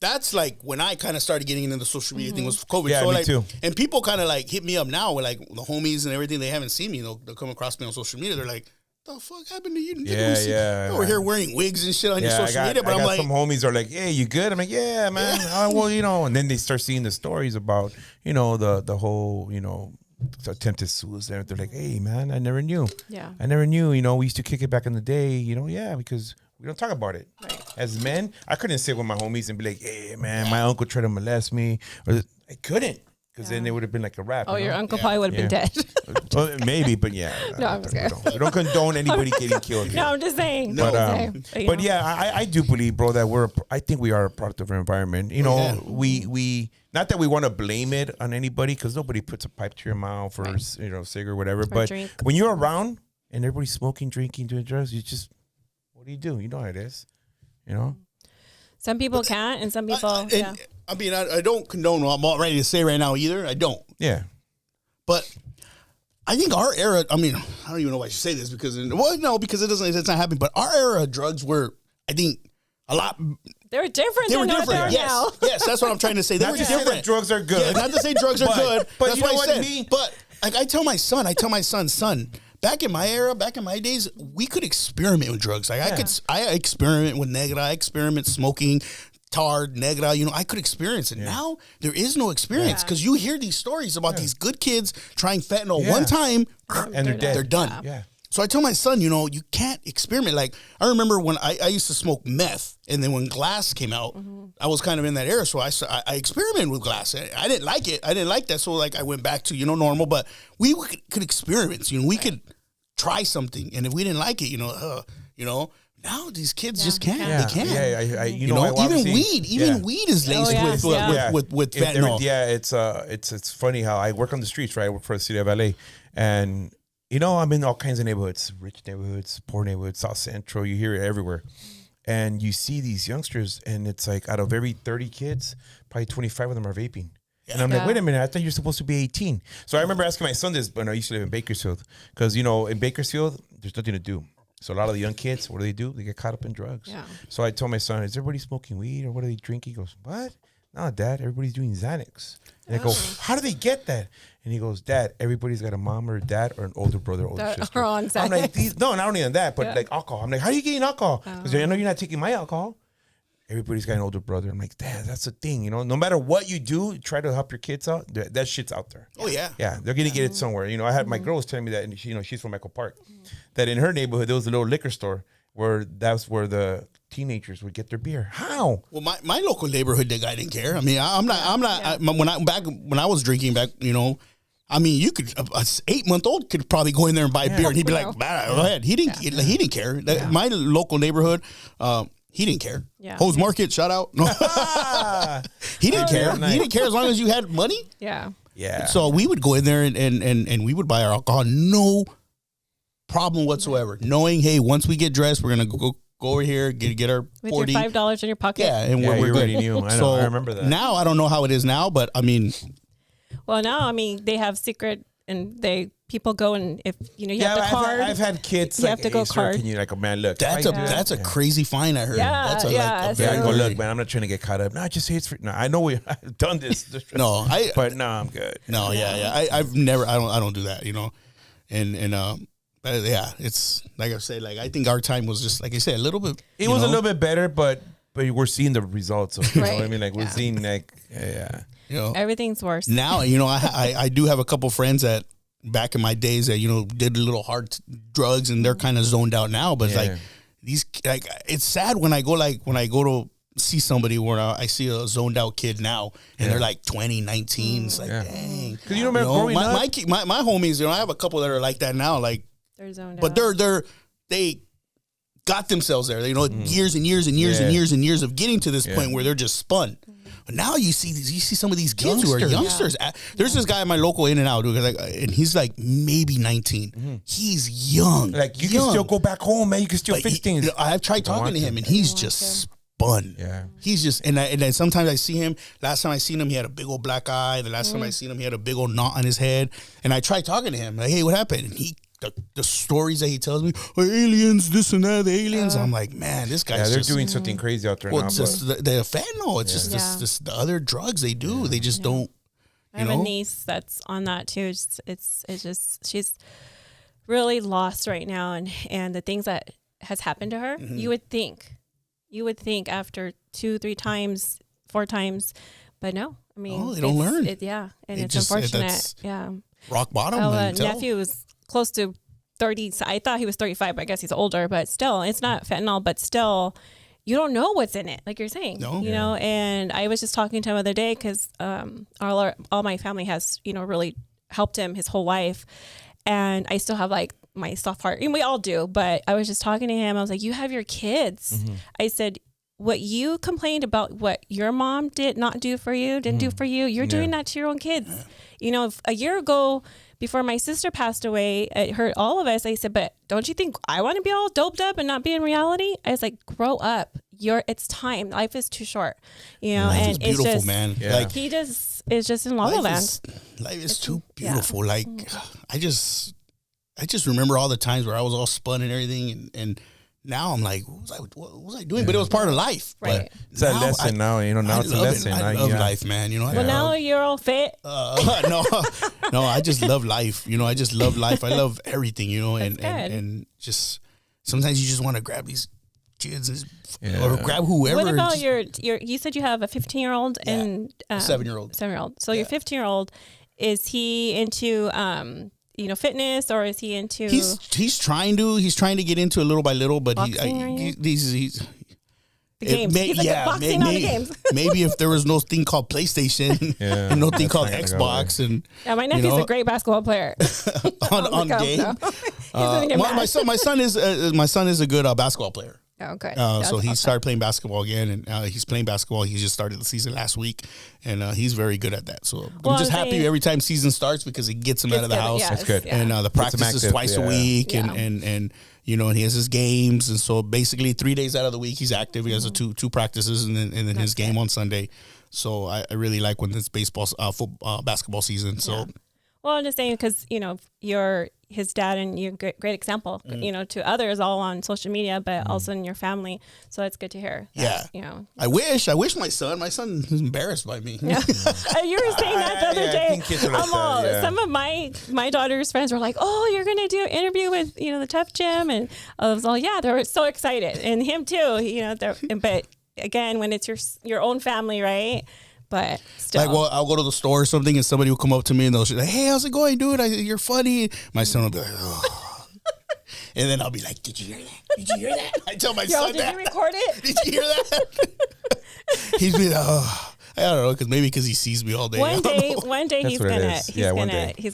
that's like when I kind of started getting into the social media thing was COVID. Yeah, so me like, too. And people kind of like hit me up now with like the homies and everything. They haven't seen me. They'll come across me on social media. They're like, the fuck happened to you? We're here wearing wigs and shit on your social media, but I'm like, some homies are like, "Hey, you good?" I'm like, "Yeah, man." Well, you know, and then they start seeing the stories about, you know, the whole, you know, attempted suicide. They're like, "Hey, man, I never knew. I never knew. You know, we used to kick it back in the day. You know, because we don't talk about it. Right. As men, I couldn't sit with my homies and be like, "Hey, man, my uncle tried to molest me," or I couldn't. Because then it would have been like a rap. Oh, your uncle probably would have been dead. Well, maybe, but yeah. No, I'm scared. We don't condone anybody getting killed. No, I'm just saying. But yeah, I do believe, bro, that I think we are a product of our environment. You know, we not that we want to blame it on anybody, because nobody puts a pipe to your mouth or you know, cig or whatever. But when you're around and everybody's smoking, drinking, doing drugs, you just, what do? You know how it is. You know. Some people can't, and some people. I mean, I don't condone what I'm all ready to say right now either. I don't. Yeah. But I think our era, I mean, I don't even know why I should say this because it's not happening. But our era of drugs were, I think, a lot. They were different. They were different. Yes, yes, that's what I'm trying to say. They were different. Drugs are good. Yeah, not to say drugs are good. But that's you know what I said. mean? But like I tell my son, son. Back in my era, back in my days, we could experiment with drugs. Like I experiment with Negra, I experiment smoking. Tard, Negra, you know, I could experience it. Now there is no experience because you hear these stories about these good kids trying fentanyl one time and they're dead. They're done. Yeah. So I tell my son, you know, you can't experiment. Like I remember when I used to smoke meth, and then when glass came out, I was kind of in that era. So I experimented with glass. I didn't like it. I didn't like that. So like I went back to, you know, normal. But we could experiment. You know, we could try something, and if we didn't like it, you know. Now these kids just can't. They can't. Yeah, you know even weed is laced with fentanyl. It's funny how I work on the streets, right? I work for the city of LA, and you know I'm in all kinds of neighborhoods, rich neighborhoods, poor neighborhoods, South Central. You hear it everywhere, and you see these youngsters, and it's like out of every 30 kids, probably 25 of them are vaping. And I'm like, wait a minute, I thought you're supposed to be 18. So I remember asking my son this when I used to live in Bakersfield, because you know in Bakersfield there's nothing to do. So a lot of the young kids, what do? They get caught up in drugs. Yeah. So I told my son, is everybody smoking weed or what are they drinking? He goes, what? No, Dad, everybody's doing Xanax. And I go, how do they get that? And he goes, Dad, everybody's got a mom or a dad or an older brother or older sister. On I'm like, not only on that, but like alcohol. I'm like, how are you getting alcohol? Because I know you're not taking my alcohol. Everybody's got an older brother. I'm like, Dad, that's the thing. You know, no matter what you do, try to help your kids out. That shit's out there. Oh, yeah. Yeah, they're going to get it somewhere. You know, I had my girl was telling me that, and you know, she's from Echo Park, that in her neighborhood, there was a little liquor store where that's where the teenagers would get their beer. How? Well, my local neighborhood, the guy didn't care. I mean, I'm not. When I was drinking back, you know, I mean, you could an 8-month-old could probably go in there and buy a beer, and he'd be like, go ahead. He didn't care. My local neighborhood. He didn't care. Yeah. Hose Market, shout out. No. He didn't care. Nice. He didn't care as long as you had money. Yeah. Yeah. So we would go in there and we would buy our alcohol. No problem whatsoever. Knowing, hey, once we get dressed, we're going to go over here, get our with 40. Your $5 in your pocket. Yeah, and we're good. Already knew. I remember that. Now I don't know how it is now, but I mean. Well, now, I mean, they have secret people go, and if you have the card. I've had kids. You have to go sir, card. Can you man? Look, that's a crazy fine. I heard. Yeah, That's I go, look, man. I'm not trying to get caught up. No, just say it's free. No, I know I've done this. But no, I'm good. No, yeah. I've never. I don't do that. And it's like I said. Like I think our time was just like I said, a little bit. It was a little bit better, but we're seeing the results of. You know what I mean? Like we're seeing everything's worse now. I do have a couple friends that back in my days that did a little hard drugs and they're kind of zoned out now. But it's sad when I go to see somebody where I see a zoned out kid now and they're like 20, 19. It's like dang. Because remember growing up, my homies. I have a couple that are like that now. Like they're zoned but out. they got themselves there. Years and years and years and years and years of getting to this point where they're just spun. But now you see some of these kids who are youngsters. Yeah. There's this guy at my local In-N-Out, and he's like maybe 19. Mm-hmm. He's young. Like you can still go back home, man. You can still fix things. I've tried talking to him, and he's just spun. Yeah, he's just and then sometimes I see him. Last time I seen him, he had a big old black eye. The last time I seen him, he had a big old knot on his head. And I tried talking to him, like, hey, what happened? And the stories that he tells me, aliens, this and that, the aliens. I'm like, man, this guy's they're doing something crazy out there now. It's just the fentanyl. It's just this the other drugs they do. Yeah. They just don't. I have a niece that's on that too. It's just she's really lost right now, and the things that has happened to her. Mm-hmm. You would think after 2, 3 times, 4 times, but no. I mean, they don't learn. And it's unfortunate. Yeah, rock bottom. Nephew was close to 30. I thought he was 35, but I guess he's older. But still, it's not fentanyl. But still, you don't know what's in it, like you're saying. No. You know. And I was just talking to him the other day because all my family has really helped him his whole life, and I still have like my soft heart, and we all do. But I was just talking to him. I was like, "You have your kids." Mm-hmm. I said, what you complained about, what your mom didn't do for you, you're doing that to your own kids. A year ago, before my sister passed away, it hurt all of us. I said, but don't you think I want to be all doped up and not be in reality? I was like, grow up. It's time. Life is too short. Life and is beautiful, it's just, man. Yeah. Like he just is just in La La Land. Life is too beautiful. Yeah. Like I just remember all the times where I was all spun and everything, and now I'm like, what was I doing? Yeah. But it was part of life. Right. But it's a lesson now. Now it's a lesson. I love life, man. Well, now you're all fit. No, I just love life. I just love life. I love everything, and just sometimes you just want to grab these kids or grab whoever. What about you said you have a 15-year-old and 7-year-old. 7-year-old. So your 15-year-old, is he into fitness, or is he into? He's trying to get into it little by little, but he's the games. He's like boxing on the games. Maybe if there was no thing called PlayStation and no thing called Xbox, and my nephew's a great basketball player on game. My son is a good basketball player. Okay. So he started playing basketball again, and he's playing basketball. He just started the season last week, and he's very good at that. So I'm just happy every time season starts because it gets him out of the house. That's good. And the practice is twice a week, and he has his games, and so basically 3 days out of the week he's active. He has two practices, and then his game on Sunday. So I really like when it's basketball season. So. Well, I'm just saying because you're his dad and you're a great example, to others all on social media, but also in your family. So it's good to hear. That, I wish my son is embarrassed by me. Yeah. You were saying that the other day. Some of my daughter's friends were like, "Oh, you're gonna do an interview with the Tuff Gym," and I was all, "Yeah," they were so excited, and him too. But again, when it's your own family, right? But still. I'll go to the store or something, and somebody will come up to me and they'll say, "Hey, how's it going, dude? You're funny." My son will be like, "Oh," and then I'll be like, "Did you hear that? Did you hear that?" I tell my son that. Did you record it? Did you hear that? He's been, I don't know, because he sees me all day. One day he's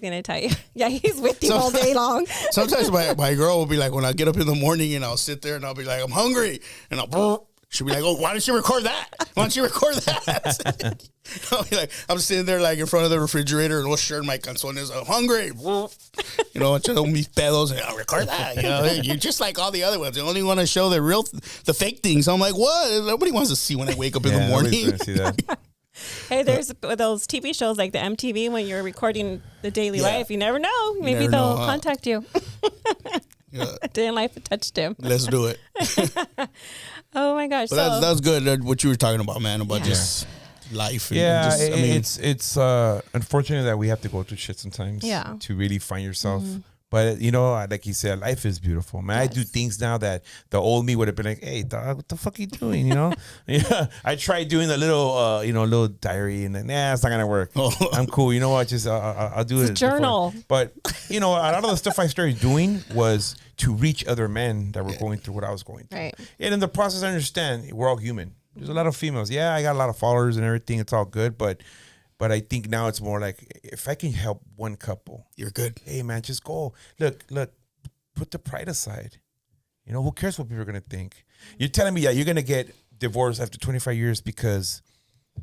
gonna tell you. Yeah, he's with you all day long. Sometimes my girl will be like, when I get up in the morning and I'll sit there and I'll be like, "I'm hungry," and she'll be like, "Oh, why don't you record that? Why don't you record that?" I'll be like, I'm sitting there like in front of the refrigerator and we'll share my canciones. I'm hungry. Mis pedos. I'll record that. You're just like all the other ones. They only want to show the fake things. I'm like, what? Nobody wants to see when I wake up in the morning. See that. Hey, there's those TV shows like the MTV when you're recording the daily Yeah. life. You never know. Maybe never they'll know, huh? contact you. Yeah. Day in life touched him. Let's do it. Oh my gosh. But that's good. What you were talking about, man, about Yeah. just life. And Yeah, just, I mean, it's unfortunate that we have to go through shit sometimes. Yeah. To really find yourself. But you know, like you said, life is beautiful, man. I do things now that the old me would have been like, "Hey, dog, what the fuck are you doing?" You know? Yeah. I tried doing the little, little diary, and then it's not gonna work. I'm cool. You know what? Just I'll do it. a journal. But a lot of the stuff I started doing was to reach other men that were going through what I was going through. Right. And in the process, I understand we're all human. There's a lot of females. Yeah, I got a lot of followers and everything. It's all good, but I think now it's more like if I can help one couple, you're good. hey man, just go. Look, put the pride aside. Who cares what people are gonna think? You're telling me that you're gonna get divorced after 25 years because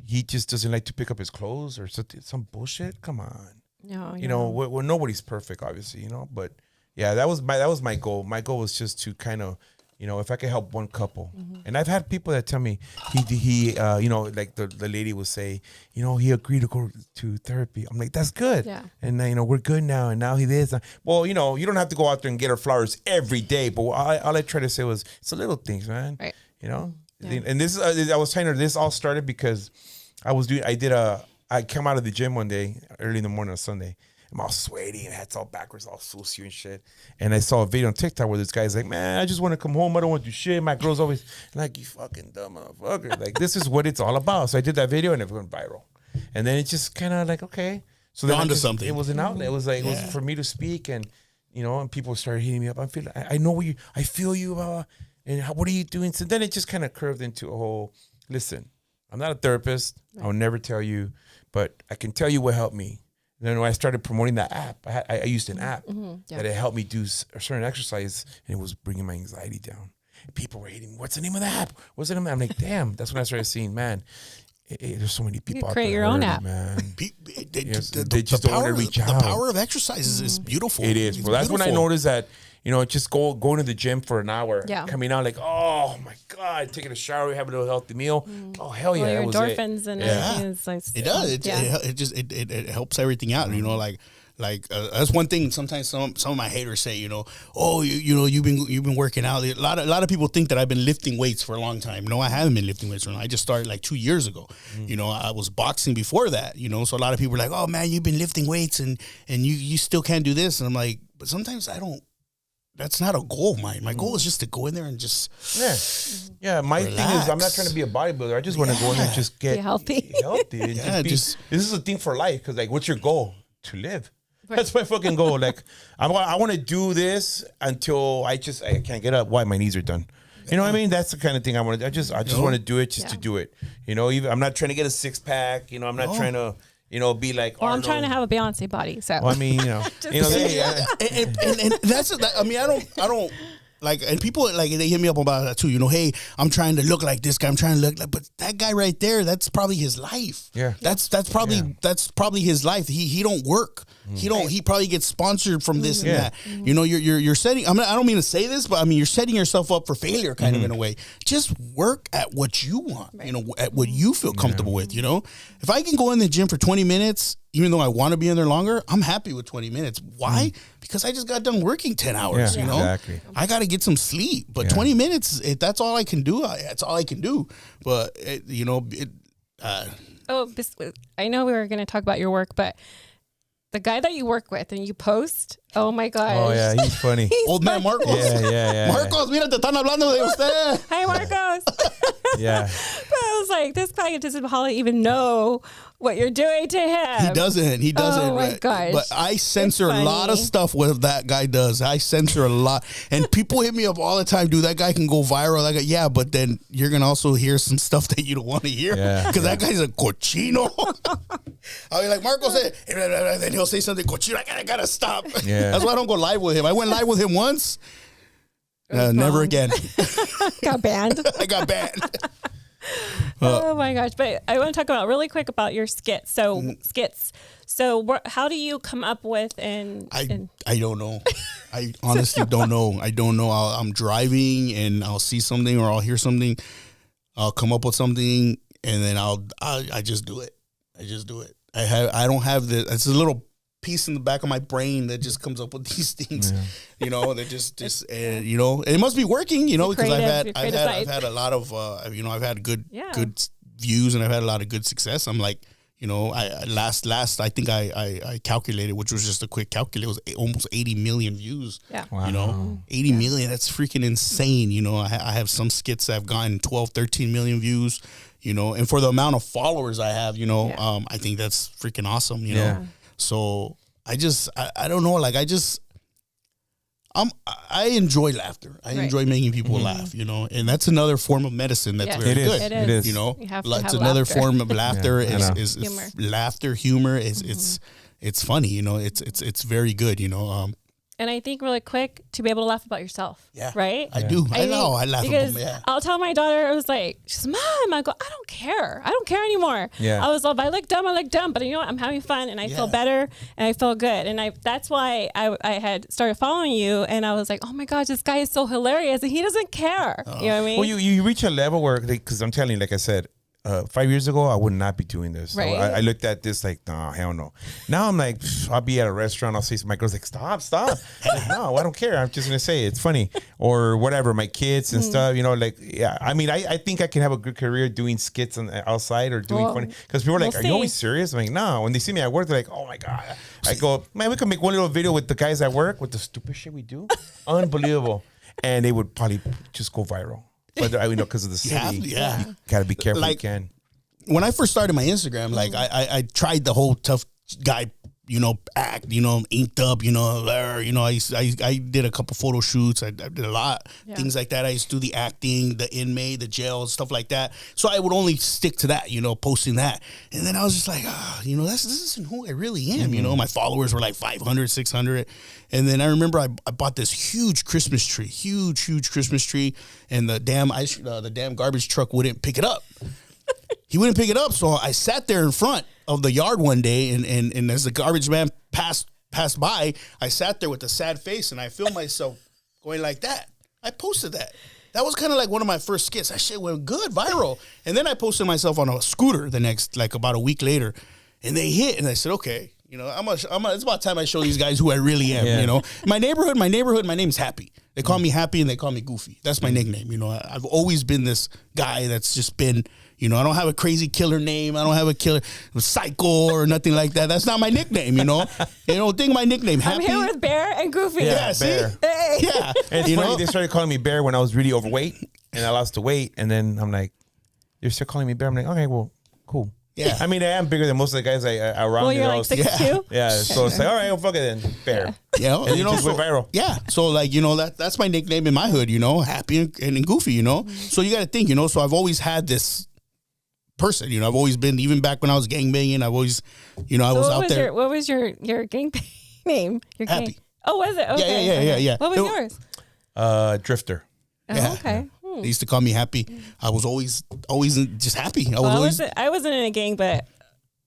he just doesn't like to pick up his clothes or some bullshit? Come on. No, Well, nobody's perfect, obviously, but yeah, that was my goal. My goal was just to kind of, if I could help one couple. And I've had people that tell me he like the lady will say, he agreed to go to therapy. I'm like, that's good. Yeah. And we're good now. And now he is. Well, you don't have to go out there and get her flowers every day. But all I tried to say was, it's the little things, man. Right. Yeah. Mm-hmm. And this I was telling her, this all started because I come out of the gym one day early in the morning on Sunday. I'm all sweaty and head's all backwards, all sushi and shit. And I saw a video on TikTok where this guy's like, man, I just want to come home. I don't want to do shit. My girl's always like, you fucking dumb motherfucker. Like, this is what it's all about. So I did that video and it went viral. And then it just kind of like, okay. So then Onto something. It was an outlet. It was like, it was for me to speak. And, and people started hitting me up. I know I feel you. And what are you doing? So then it just kind of curved into a whole, listen, I'm not a therapist. Right. I'll never tell you, but I can tell you what helped me. Then when I started promoting that app, I used an app that it helped me do a certain exercise, and it was bringing my anxiety down. And people were hating me. What's the name of the app? What's the name of the app? I'm like, damn. That's when I started seeing, man, there's so many people out there. Create your own app. Man. They just don't want to reach out. The power of exercise is beautiful. It is. Well, that's when I noticed that, just going to the gym for an hour, coming out like, oh my God, taking a shower, having a healthy meal. Oh, hell yeah. Your that was endorphins and everything is like, it does. It helps everything out. That's one thing. Sometimes some of my haters say, you've been working out. A lot of people think that I've been lifting weights for a long time. No, I haven't been lifting weights for a long time. I just started like 2 years ago. I was boxing before that. So a lot of people are like, oh man, you've been lifting weights and you still can't do this. And I'm like, but sometimes I don't. That's not a goal of mine. My goal is just to go in there and just my relax. thing is I'm not trying to be a bodybuilder. I just want to go in there and just get be healthy. And this is a thing for life. Because like, what's your goal? To live. Right. That's my fucking goal. Like, I want to do this until I can't get up. Why? My knees are done. You know what I mean? That's the kind of thing I want to. I just want to do it just to do it. Even I'm not trying to get a 6-pack. I'm not trying to. Be like. Well, I'm trying to have a Beyonce body, so. Well, I mean, and that's. I mean, I don't like, and people like they hit me up about that too. Hey, I'm trying to look like this guy. I'm trying to look like, but that guy right there, that's probably his life. Yeah, that's probably his life. He don't work. He probably gets sponsored from this and that. You're setting. I don't mean to say this, but I mean you're setting yourself up for failure, kind of in a way. Just work at what you want. Right. At what you feel comfortable with. If I can go in the gym for 20 minutes, even though I want to be in there longer, I'm happy with 20 minutes. Why? Because I just got done working 10 hours. Exactly. I got to get some sleep, but 20 minutes. That's all I can do. That's all I can do. But I know we were going to talk about your work, but. The guy that you work with and you post, oh my gosh. Oh yeah, he's funny. Old man Marcos. Yeah. Marcos, mira, te están hablando de usted. Hi, Marcos. Yeah. But I was like, this guy doesn't probably even know what you're doing to him. He doesn't. Oh my gosh. But I censor a lot of stuff what that guy does. I censor a lot. And people hit me up all the time, dude, that guy can go viral. That guy, yeah, but then you're going to also hear some stuff that you don't want to hear. Because that guy's a cochino. I'll be like, Marco said, and then he'll say something, cochino, I got to stop. Yeah. That's why I don't go live with him. I went live with him once. Never again. Got banned. I got banned. Oh my gosh! But I want to talk about really quick about your skits. So skits. So how do you come up with I don't know. I honestly don't know. I don't know. I'm driving and I'll see something or I'll hear something. I'll come up with something and then I just do it. I don't have the. It's a little piece in the back of my brain that just comes up with these things, you know. That just you know, it must be working, you know, because I've had a lot of you know, I've had good views and I've had a lot of good success. I'm like, you know, I last I think I calculated, which was just a quick calculate, it was almost 80 million views. Yeah. Wow. You know, 80 million, that's freaking insane. You know, I have some skits that have gotten 12, 13 million views, you know, and for the amount of followers I have, you know, I think that's freaking awesome, you know. So I don't know, like I enjoy laughter. I enjoy making people laugh, you know, and that's another form of medicine that's very good. It is. You know, it's another form of laughter is humor. Laughter, humor is it's funny, you know, it's very good, you know. And I think really quick to be able to laugh about yourself. Yeah. Right? I do. I know. I laugh about them. Yeah. I'll tell my daughter, I was like, she's, Mom, I go, I don't care. I don't care anymore. Yeah. I was like, if I look dumb, I look dumb. But you know what? I'm having fun and I feel better and I feel good. And that's why I had started following you and I was like, oh my gosh, this guy is so hilarious and he doesn't care. You know what I mean? Well, you reach a level where, because I'm telling you, like I said, 5 years ago, I would not be doing this. Right. So I looked at this like, no, hell no. Now I'm like, I'll be at a restaurant. I'll say to my girls like, stop. I'm like, no, I don't care. I'm just gonna say it. It's funny or whatever. My kids and stuff, you know, like, yeah. I mean, I think I can have a good career doing skits outside or doing funny because people are like, are you always serious? I'm like, no. When they see me at work, they're like, oh my god. I go, man, we can make one little video with the guys at work with the stupid shit we do. Unbelievable, and they would probably just go viral. But you know, because of the city, you gotta be careful. Like, you can. When I first started my Instagram, like I tried the whole tough guy, you know, act, you know, inked up, you know, I did a couple photo shoots. I did a lot things like that. I used to do the acting, the inmate, the jail, stuff like that. So I would only stick to that, you know, posting that. And then I was just like, you know, this isn't who I really am. You know, my followers were like 500, 600. And then I remember I bought this huge Christmas tree, huge Christmas tree, and the damn garbage truck wouldn't pick it up. He wouldn't pick it up, so I sat there in front of the yard one day, and as the garbage man passed by, I sat there with a sad face, and I filmed myself going like that. I posted that. That was kind of like one of my first skits. That shit went good, viral. And then I posted myself on a scooter the next, like about a week later, and they hit, and I said, okay, you know, it's about time I show these guys who I really am, you know. My neighborhood, my name's Happy. They call me Happy, and they call me Goofy. That's my nickname, you know. I've always been this guy that's just been... You know, I don't have a crazy killer name. I don't have a killer psycho or nothing like that. That's not my nickname, you know. You know, think my nickname, Happy. I'm here with Bear and Goofy. Yeah, Bear. Hey. Yeah. And it's funny, they started calling me Bear when I was really overweight and I lost the weight. And then I'm like, you're still calling me Bear? I'm like, okay, well, cool. Yeah. I mean, I am bigger than most of the guys around me. Well, you're like 6'2"? Yeah. So it's like, all right, well, fuck it then. Bear. Yeah. And you know, just went viral. Yeah. So, like, you know, that's my nickname in my hood, you know, Happy and Goofy, you know. So you got to think, you know, so I've always had this person, you know, I've always been, even back when I was gangbanging, I've always, you know, I was out there. What was your gangbang name? Your Happy. Gang? Oh, was it? Okay. Yeah. What was yours? Drifter. Oh, okay. They used to call me Happy. I was always just happy. I wasn't in a gang, but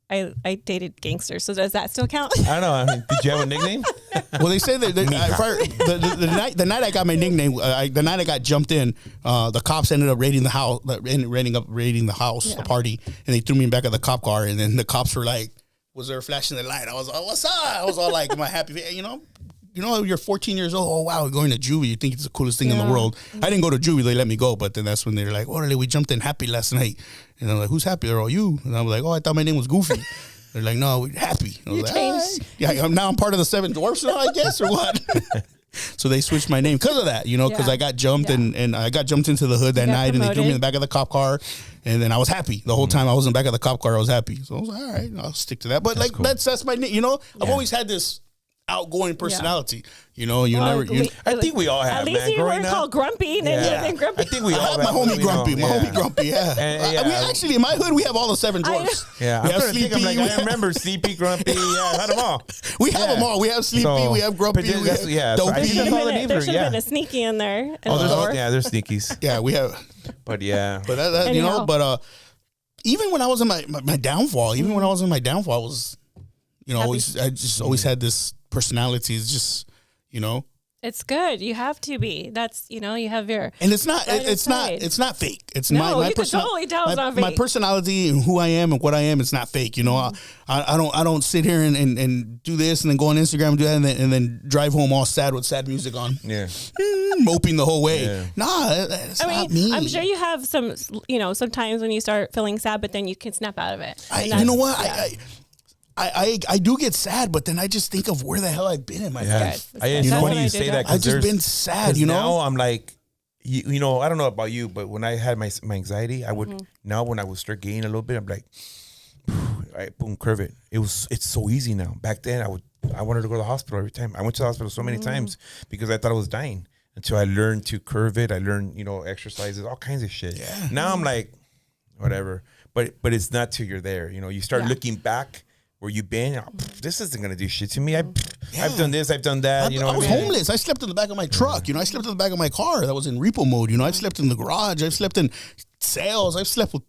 I dated gangsters. So does that still count? I don't know. I mean, did you have a nickname? Well, they say that the night I got my nickname, the night I got jumped in, the cops ended up raiding the house, a party, and they threw me in the back of the cop car. And then the cops were like, "Was there a flash in the light?" I was like, "What's up?" I was all like, "My happy," you know. You're 14 years old. Oh, wow, going to juvie. You think it's the coolest thing in the world. I didn't go to juvie. They let me go. But then that's when they're like, oh, we jumped in Happy last night. And I'm like, who's Happy? They're all, you. And I'm like, oh, I thought my name was Goofy. They're like, no, we're Happy. I was You like, changed. yeah, now I'm part of the Seven Dwarfs now, I guess, or what? So they switched my name because of that, you know, because I got jumped and I got jumped into the hood that night and they threw me in the back of the cop car. And then I was happy. The whole time I was in the back of the cop car, I was happy. So I was like, all right, I'll stick to that. But like, that's my name, you know. I've always had this outgoing personality, you know. I think we all have. At least man, you weren't called Grumpy. And then you've been Grumpy. I think we all have. My homie Grumpy. My homie Grumpy. Yeah. We actually in my hood we have all the Seven Dwarfs. Yeah. We have Sleepy. I remember Sleepy, Grumpy. Yeah, I had them all. We have them all. We have Sleepy. We have Grumpy. We have Dopey. There should have been a sneaky in there. There's sneakies. Yeah, we have. But yeah. But that you know. But even when I was in my downfall, I was, you know, I just always had this personality. It's just, you know, It's good. You have to be. That's, you have your. And it's not fake. It's my you can totally tell it's not fake. My personality and who I am and what I am is not fake. I don't sit here and do this and then go on Instagram and do that and then drive home all sad with sad music on. Yeah. Moping the whole way. Yeah. Nah, it's not me. I'm sure you have some, sometimes when you start feeling sad, but then you can snap out of it. You know what? Yeah. I do get sad, but then I just think of where the hell I've been in my life. It's funny you say that. I've just been sad, Now I'm like, I don't know about you, but when I had my anxiety, I would, now when I would start gaining a little bit, I'm like, boom, curve it. It's so easy now. Back then I wanted to go to the hospital every time. I went to the hospital so many times because I thought I was dying until I learned to curve it. I learned, exercises, all kinds of shit. Yeah. Now I'm like, whatever. But it's not till you're there. You start looking back where you've been. This isn't gonna do shit to me. I've done this. I've done that. I was homeless. I slept in the back of my truck. I slept in the back of my car that was in repo mode. I've slept in the garage. I've slept in sales. I've slept with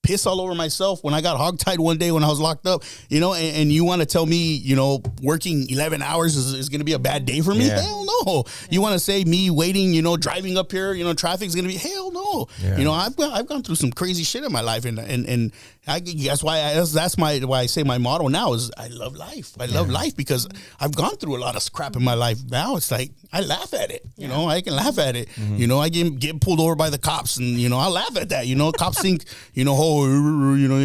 piss all over myself when I got hogtied one day when I was locked up. And you want to tell me, working 11 hours is going to be a bad day for me? Yeah. Hell no. You want to say me waiting, driving up here, traffic's going to be hell no. Yeah. I've gone through some crazy shit in my life, and that's why I say my motto now is I love life. I love life because I've gone through a lot of crap in my life. Now it's like I laugh at it. I can laugh at it. I get pulled over by the cops, and I'll laugh at that. Cops think you're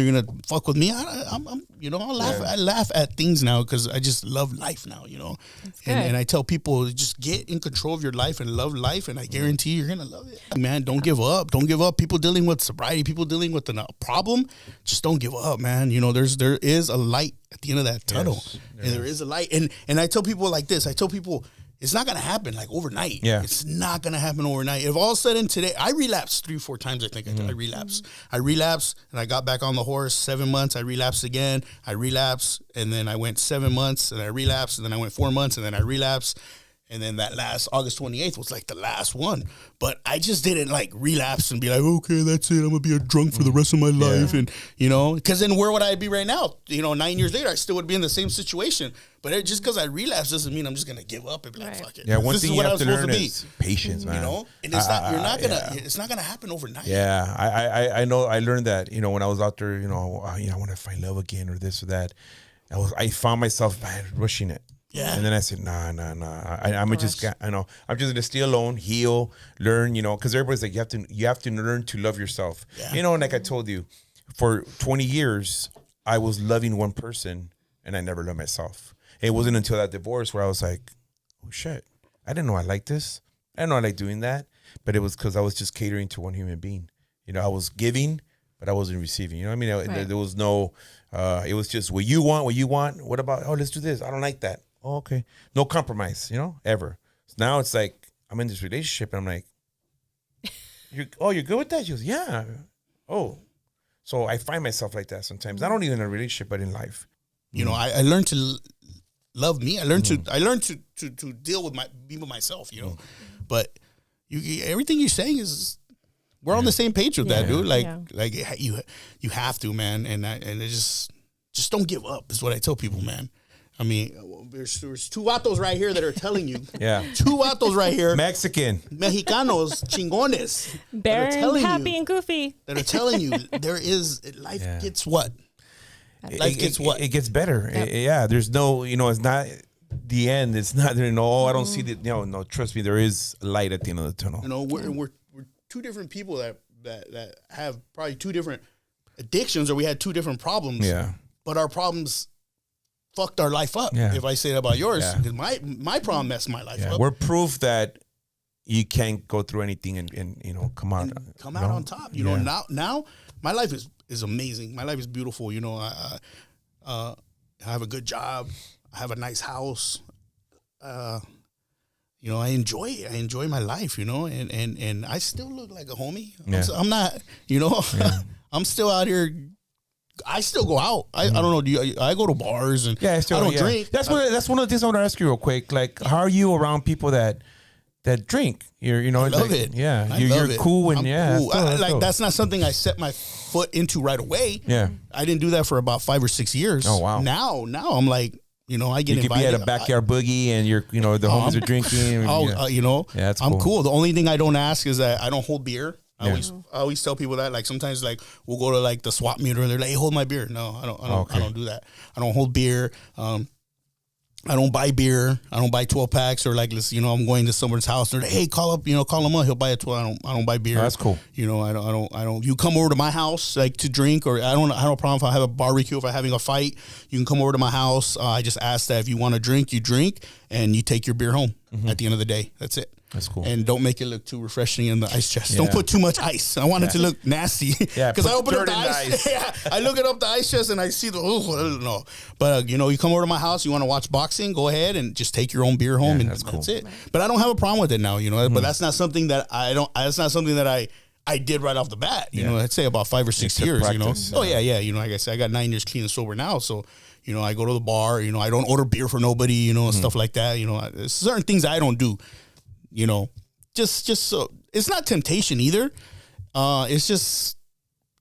gonna fuck with me. I'll laugh. I laugh at things now because I just love life now. And I tell people just get in control of your life and love life, and I guarantee you're gonna love it. Man, don't give up. Don't give up. People dealing with sobriety, people dealing with a problem, just don't give up, man. There is a light at the end of that tunnel, and there is a light. And I tell people like this. I tell people it's not gonna happen like overnight. Yeah, it's not gonna happen overnight. If all of a sudden today, I relapsed 3-4 times. I think I relapsed. I relapsed, and I got back on the horse. 7 months, I relapsed again. I relapsed, and then I went 7 months, and I relapsed, and then I went 4 months, and then I relapsed. And then that last August 28th was like the last one. But I just didn't like relapse and be like, okay, that's it. I'm going to be a drunk for the rest of my life. And, because then where would I be right now? 9 years later, I still would be in the same situation. But just because I relapse doesn't mean I'm just going to give up and be like, fuck it. Yeah, one thing you have to learn is patience, man. And it's it's not going to happen overnight. Yeah, I know. I learned that, when I was out there, I want to find love again or this or that. I found myself rushing it. Yeah. And then I said, nah. I'm just gonna stay alone, heal, learn, because everybody's like, you have to learn to love yourself. Yeah. Like I told you, for 20 years, I was loving one person and I never loved myself. It wasn't until that divorce where I was like, oh shit, I didn't know I liked this. I didn't know I liked doing that. But it was because I was just catering to one human being. I was giving, but I wasn't receiving. You know what I mean? There was no, it was just what you want. What about, let's do this. I don't like that. Oh, okay. No compromise, ever. So now it's like, I'm in this relationship and I'm like, you're good with that? She goes, yeah. Oh. So I find myself like that sometimes. Not only in a relationship, but in life. I learned to love me. I learned to deal with be with myself, But everything you're saying is, we're on the same page with that, dude. Like you have to, man. And it just don't give up is what I tell people, man. I mean, there's 2 vatos right here that are telling you. Yeah. 2 vatos right here. Mexican. Mexicanos, chingones. Barren, happy, and goofy. That are telling you life gets what? Life gets what? It gets better. Yep. There's no, it's not the end. It's not, I don't see that. No, trust me, there is light at the end of the tunnel. We're 2 different people that have probably 2 different addictions, or we had 2 different problems. Yeah. But our problems fucked our life up. Yeah. If I say that about yours, because my problem messed my life up. We're proof that you can't go through anything and come out on top. Now my life is amazing. My life is beautiful. I have a good job. I have a nice house. I enjoy it. I enjoy my life. And I still look like a homie. Yeah. I'm not. I'm still out here. I still go out. I don't know. I go to bars and I don't drink. That's one of the things I want to ask you real quick. Like, how are you around people that drink? I love it. Yeah, you're cool and cool. That's not something I set my foot into right away. Yeah, I didn't do that for about 5 or 6 years. Oh wow. Now I'm like, You know, I get you could invited. be at a backyard boogie and you're, you know, the homies are drinking. You know, yeah, that's I'm cool. cool. The only thing I don't ask is that I don't hold beer. I always tell people that, like, sometimes, like, we'll go to like the swap meet and they're like, hey, hold my beer. No, I don't do that. I don't hold beer. I don't buy beer. I don't buy 12 packs or like, you know, I'm going to someone's house. They're like, hey, call him up. He'll buy a 12. I don't buy beer. Oh, that's cool. You know, I don't. You come over to my house like to drink, or I don't have a problem if I have a barbecue. If I'm having a fight, you can come over to my house. I just ask that if you want to drink, you drink, and you take your beer home at the end of the day. That's it. That's cool. And don't make it look too refreshing in the ice chest. Yeah. Don't put too much ice. I want it to look nasty. Yeah, because I open up dirt the in the ice. Yeah, I look it up the ice chest and I see the. Oh, I don't know. But you know, you come over to my house. You want to watch boxing? Go ahead and just take your own beer home, and that's cool. that's it. But I don't have a problem with it now. You know, but that's not something that I don't. That's not something that I did right off the bat. You know, I'd say about 5 or 6 years. Practice, you know. Oh yeah. You know, like I said, I got 9 years clean and sober now. So. You know, I go to the bar. You know, I don't order beer for nobody. You know, and stuff like that. You know, there's certain things I don't do. You know. Just so it's not temptation either. It's just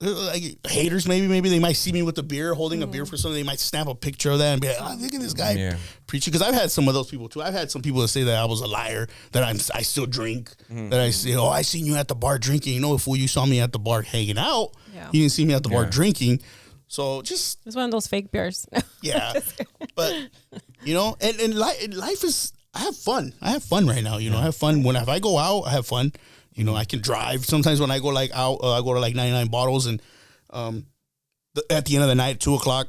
like haters. Maybe they might see me with a beer, holding a beer for something. They might snap a picture of that and be like, "Oh, look at this guy preaching." Because I've had some of those people too. I've had some people that say that I was a liar, that I still drink, that I say, "Oh, I seen you at the bar drinking." You know, if you saw me at the bar hanging out, you didn't see me at the bar drinking. So just it's one of those fake beers. Yeah, but you know, and life is. I have fun. I have fun right now. You know, I have fun if I go out. I have fun. You know, I can drive. Sometimes when I go like out, I go to like 99 Bottles, and at the end of the night, 2:00,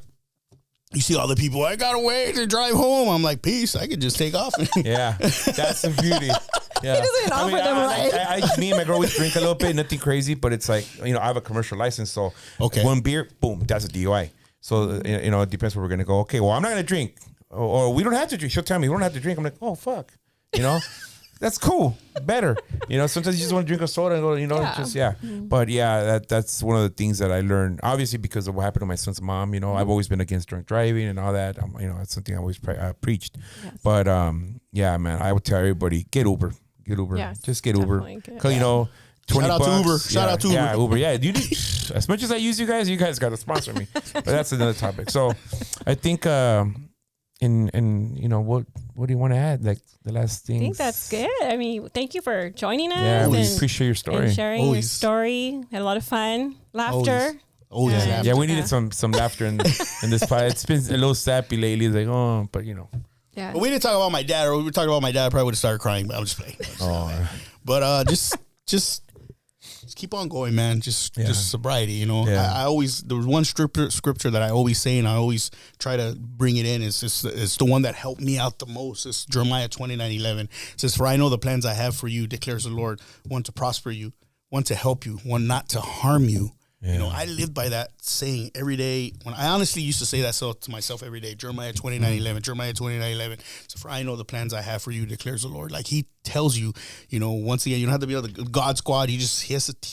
you see all the people. I gotta wait to drive home. I'm like, peace. I could just take off. Yeah, that's the beauty. Yeah, He doesn't offer them right. Me and my girl, we drink a little bit, nothing crazy, but it's like, you know, I have a commercial license, so one beer, boom, that's a DUI. So you know, it depends where we're gonna go. Okay, well, I'm not gonna drink. Or we don't have to drink. She'll tell me we don't have to drink. I'm like, oh fuck, you know, that's cool, better. You know, sometimes you just want to drink a soda and go, you know, But that's one of the things that I learned, obviously because of what happened to my son's mom. You know, I've always been against drunk driving and all that. You know, that's something I always preached. Yes. But yeah, man, I would tell everybody get Uber, yes, just get Uber, because you know. $20 Shout out to Uber. Shout out to Uber. Yeah, Uber. Yeah, you as much as I use you guys got to sponsor me. But that's another topic. So, I think. And you know, what do you want to add? Like the last thing. I think that's good. I mean, thank you for joining us. Yeah, we and, appreciate your story. And sharing your story. Had a lot of fun, laughter. Always. Yeah, we needed some laughter in this part. It's been a little sappy lately. It's like, but you know. Yeah. But we didn't talk about my dad, or we were talking about my dad. I probably would have started crying, but I'm just playing. But just keep on going, man. Just sobriety, you know. Yeah. I always, there was one scripture that I always say, and I always try to bring it in. It's the one that helped me out the most. It's Jeremiah 29:11. It says, "For I know the plans I have for you, declares the Lord, one to prosper you, one to help you, one not to harm you." Yeah. You know, I live by that saying every day. When I honestly used to say that to myself every day. Jeremiah 29:11. Jeremiah 29:11. So, for I know the plans I have for you, declares the Lord. Like he tells you, you know, once again, you don't have to be on the God squad. He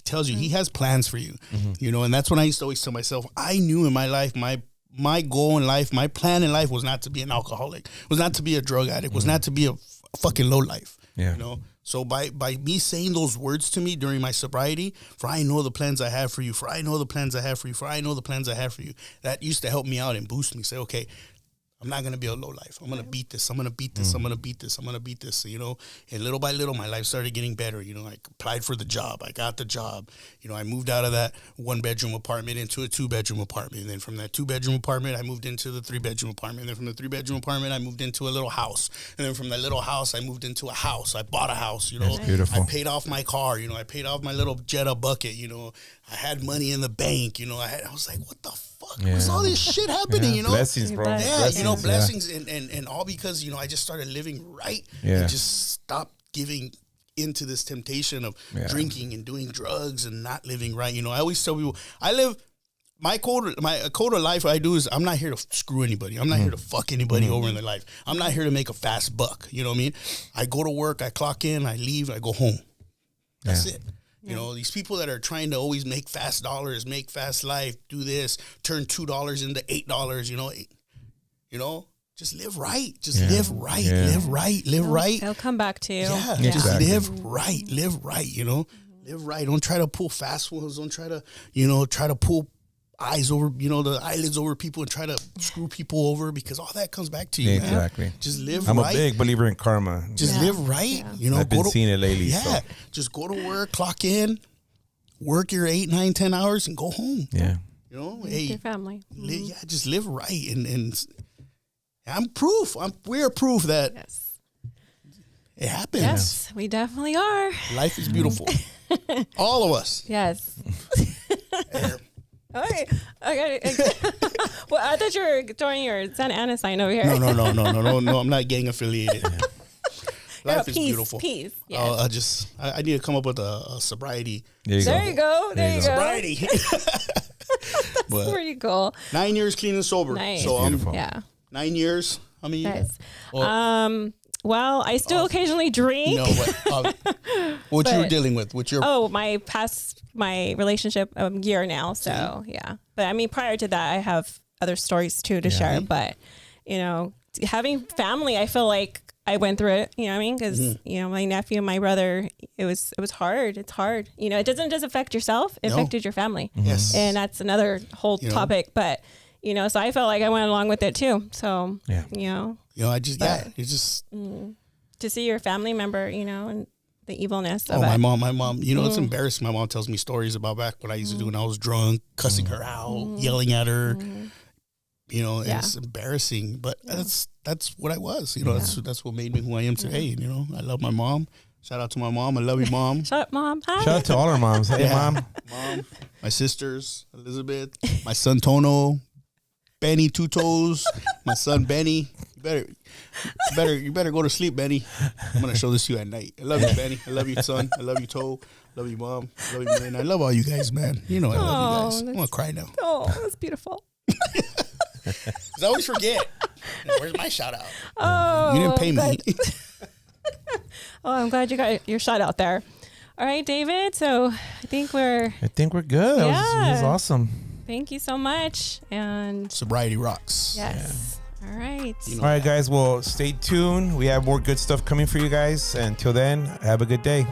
tells you he has plans for you. You know, and that's when I used to always tell myself, I knew in my life, my goal in life, my plan in life was not to be an alcoholic, was not to be a drug addict, was not to be a fucking low life. Yeah. You know. So by me saying those words to me during my sobriety, for I know the plans I have for you, for I know the plans I have for you, for I know the plans I have for you, that used to help me out and boost me. Say, okay, I'm not going to be a low life. I'm going to beat this. I'm going to beat this. I'm going to beat this. I'm going to beat this. You know, and little by little, my life started getting better. You know, I applied for the job. I got the job. You know, I moved out of that 1-bedroom apartment into a 2-bedroom apartment. And then from that 2-bedroom apartment, I moved into the 3-bedroom apartment. And then from the 3-bedroom apartment, I moved into a little house. And then from that little house, I moved into a house. I bought a house, you know. That's beautiful. I paid off my car. You know, I paid off my little Jetta bucket. You know, I had money in the bank. You know, I was like, what the fuck? What's all this shit happening, you know? Blessings, bro. Yeah, blessings, you know, blessings and all because, you know, I just started living right and just stopped giving into this temptation of drinking and doing drugs and not living right. You know, I always tell people, my code of life I do is I'm not here to screw anybody. I'm not here to fuck anybody over in their life. I'm not here to make a fast buck. You know what I mean? I go to work, I clock in, I leave, I go home. That's it. You know, these people that are trying to always make fast dollars, make fast life, do this, turn $2 into $8, you know, just live right. Just live right, live right, live right. They'll come back to you. Yeah, just live right, you know, live right. Don't try to pull fast ones. Don't try to, you know, pull eyes over, the eyelids over people and try to screw people over, because all that comes back to you. Exactly. Man. Just live I'm right. a big believer in karma. Just live right. I've been seeing it lately. Yeah. So. Just go to work, clock in, work your 8, 9, 10 hours and go home. Yeah. Your family. Just live right. And I'm proof. We're proof that it happens. Yes, we definitely are. Life is beautiful. All of us. Yes. Okay. Well, I thought you were throwing your Santa Ana sign over here. No. I'm not gang affiliated. Life is beautiful. Peace. Yes. I need to come up with a sobriety. There you go. Sobriety. That's pretty cool. 9 years clean and sober. Nice. So beautiful. 9 years. How many years? Nice. Well, I still occasionally drink. No, what you were dealing with? What's your? My relationship year now. So but I mean, prior to that, I have other stories too to share. But having family, I feel like I went through it. You know what I mean? Because my nephew and my brother, it was hard. It's hard. It doesn't just affect yourself; it affected your family. Yes, and that's another whole topic. But so I felt like I went along with it too. So it's just to see your family member, and the evilness of my it. mom, it's embarrassing. My mom tells me stories about back what I used to do when I was drunk, cussing her out, yelling at her. It's embarrassing, but that's what I was. That's what made me who I am today. I love my mom. Shout out to my mom. I love you, Mom. Shut up, Mom. Hi. Shout out to all our moms. Hey, Mom. My sisters, Elizabeth, my son Tono, Benny Two Toes, my son Benny. You better go to sleep, Benny. I'm gonna show this to you at night. I love you, Benny. I love you, son. I love you, Toe. I love you, Mom. I love you, man. I love all you guys, man. I love you guys. I'm gonna cry now. Oh, that's beautiful. I always forget. Where's my shout out? Oh, you didn't pay me. Oh, I'm glad you got your shout out there. All right, David. So I think we're good. That was awesome. Thank you so much. And sobriety rocks. Yes. All right. All right, guys. Well, stay tuned. We have more good stuff coming for you guys. Until then, have a good day.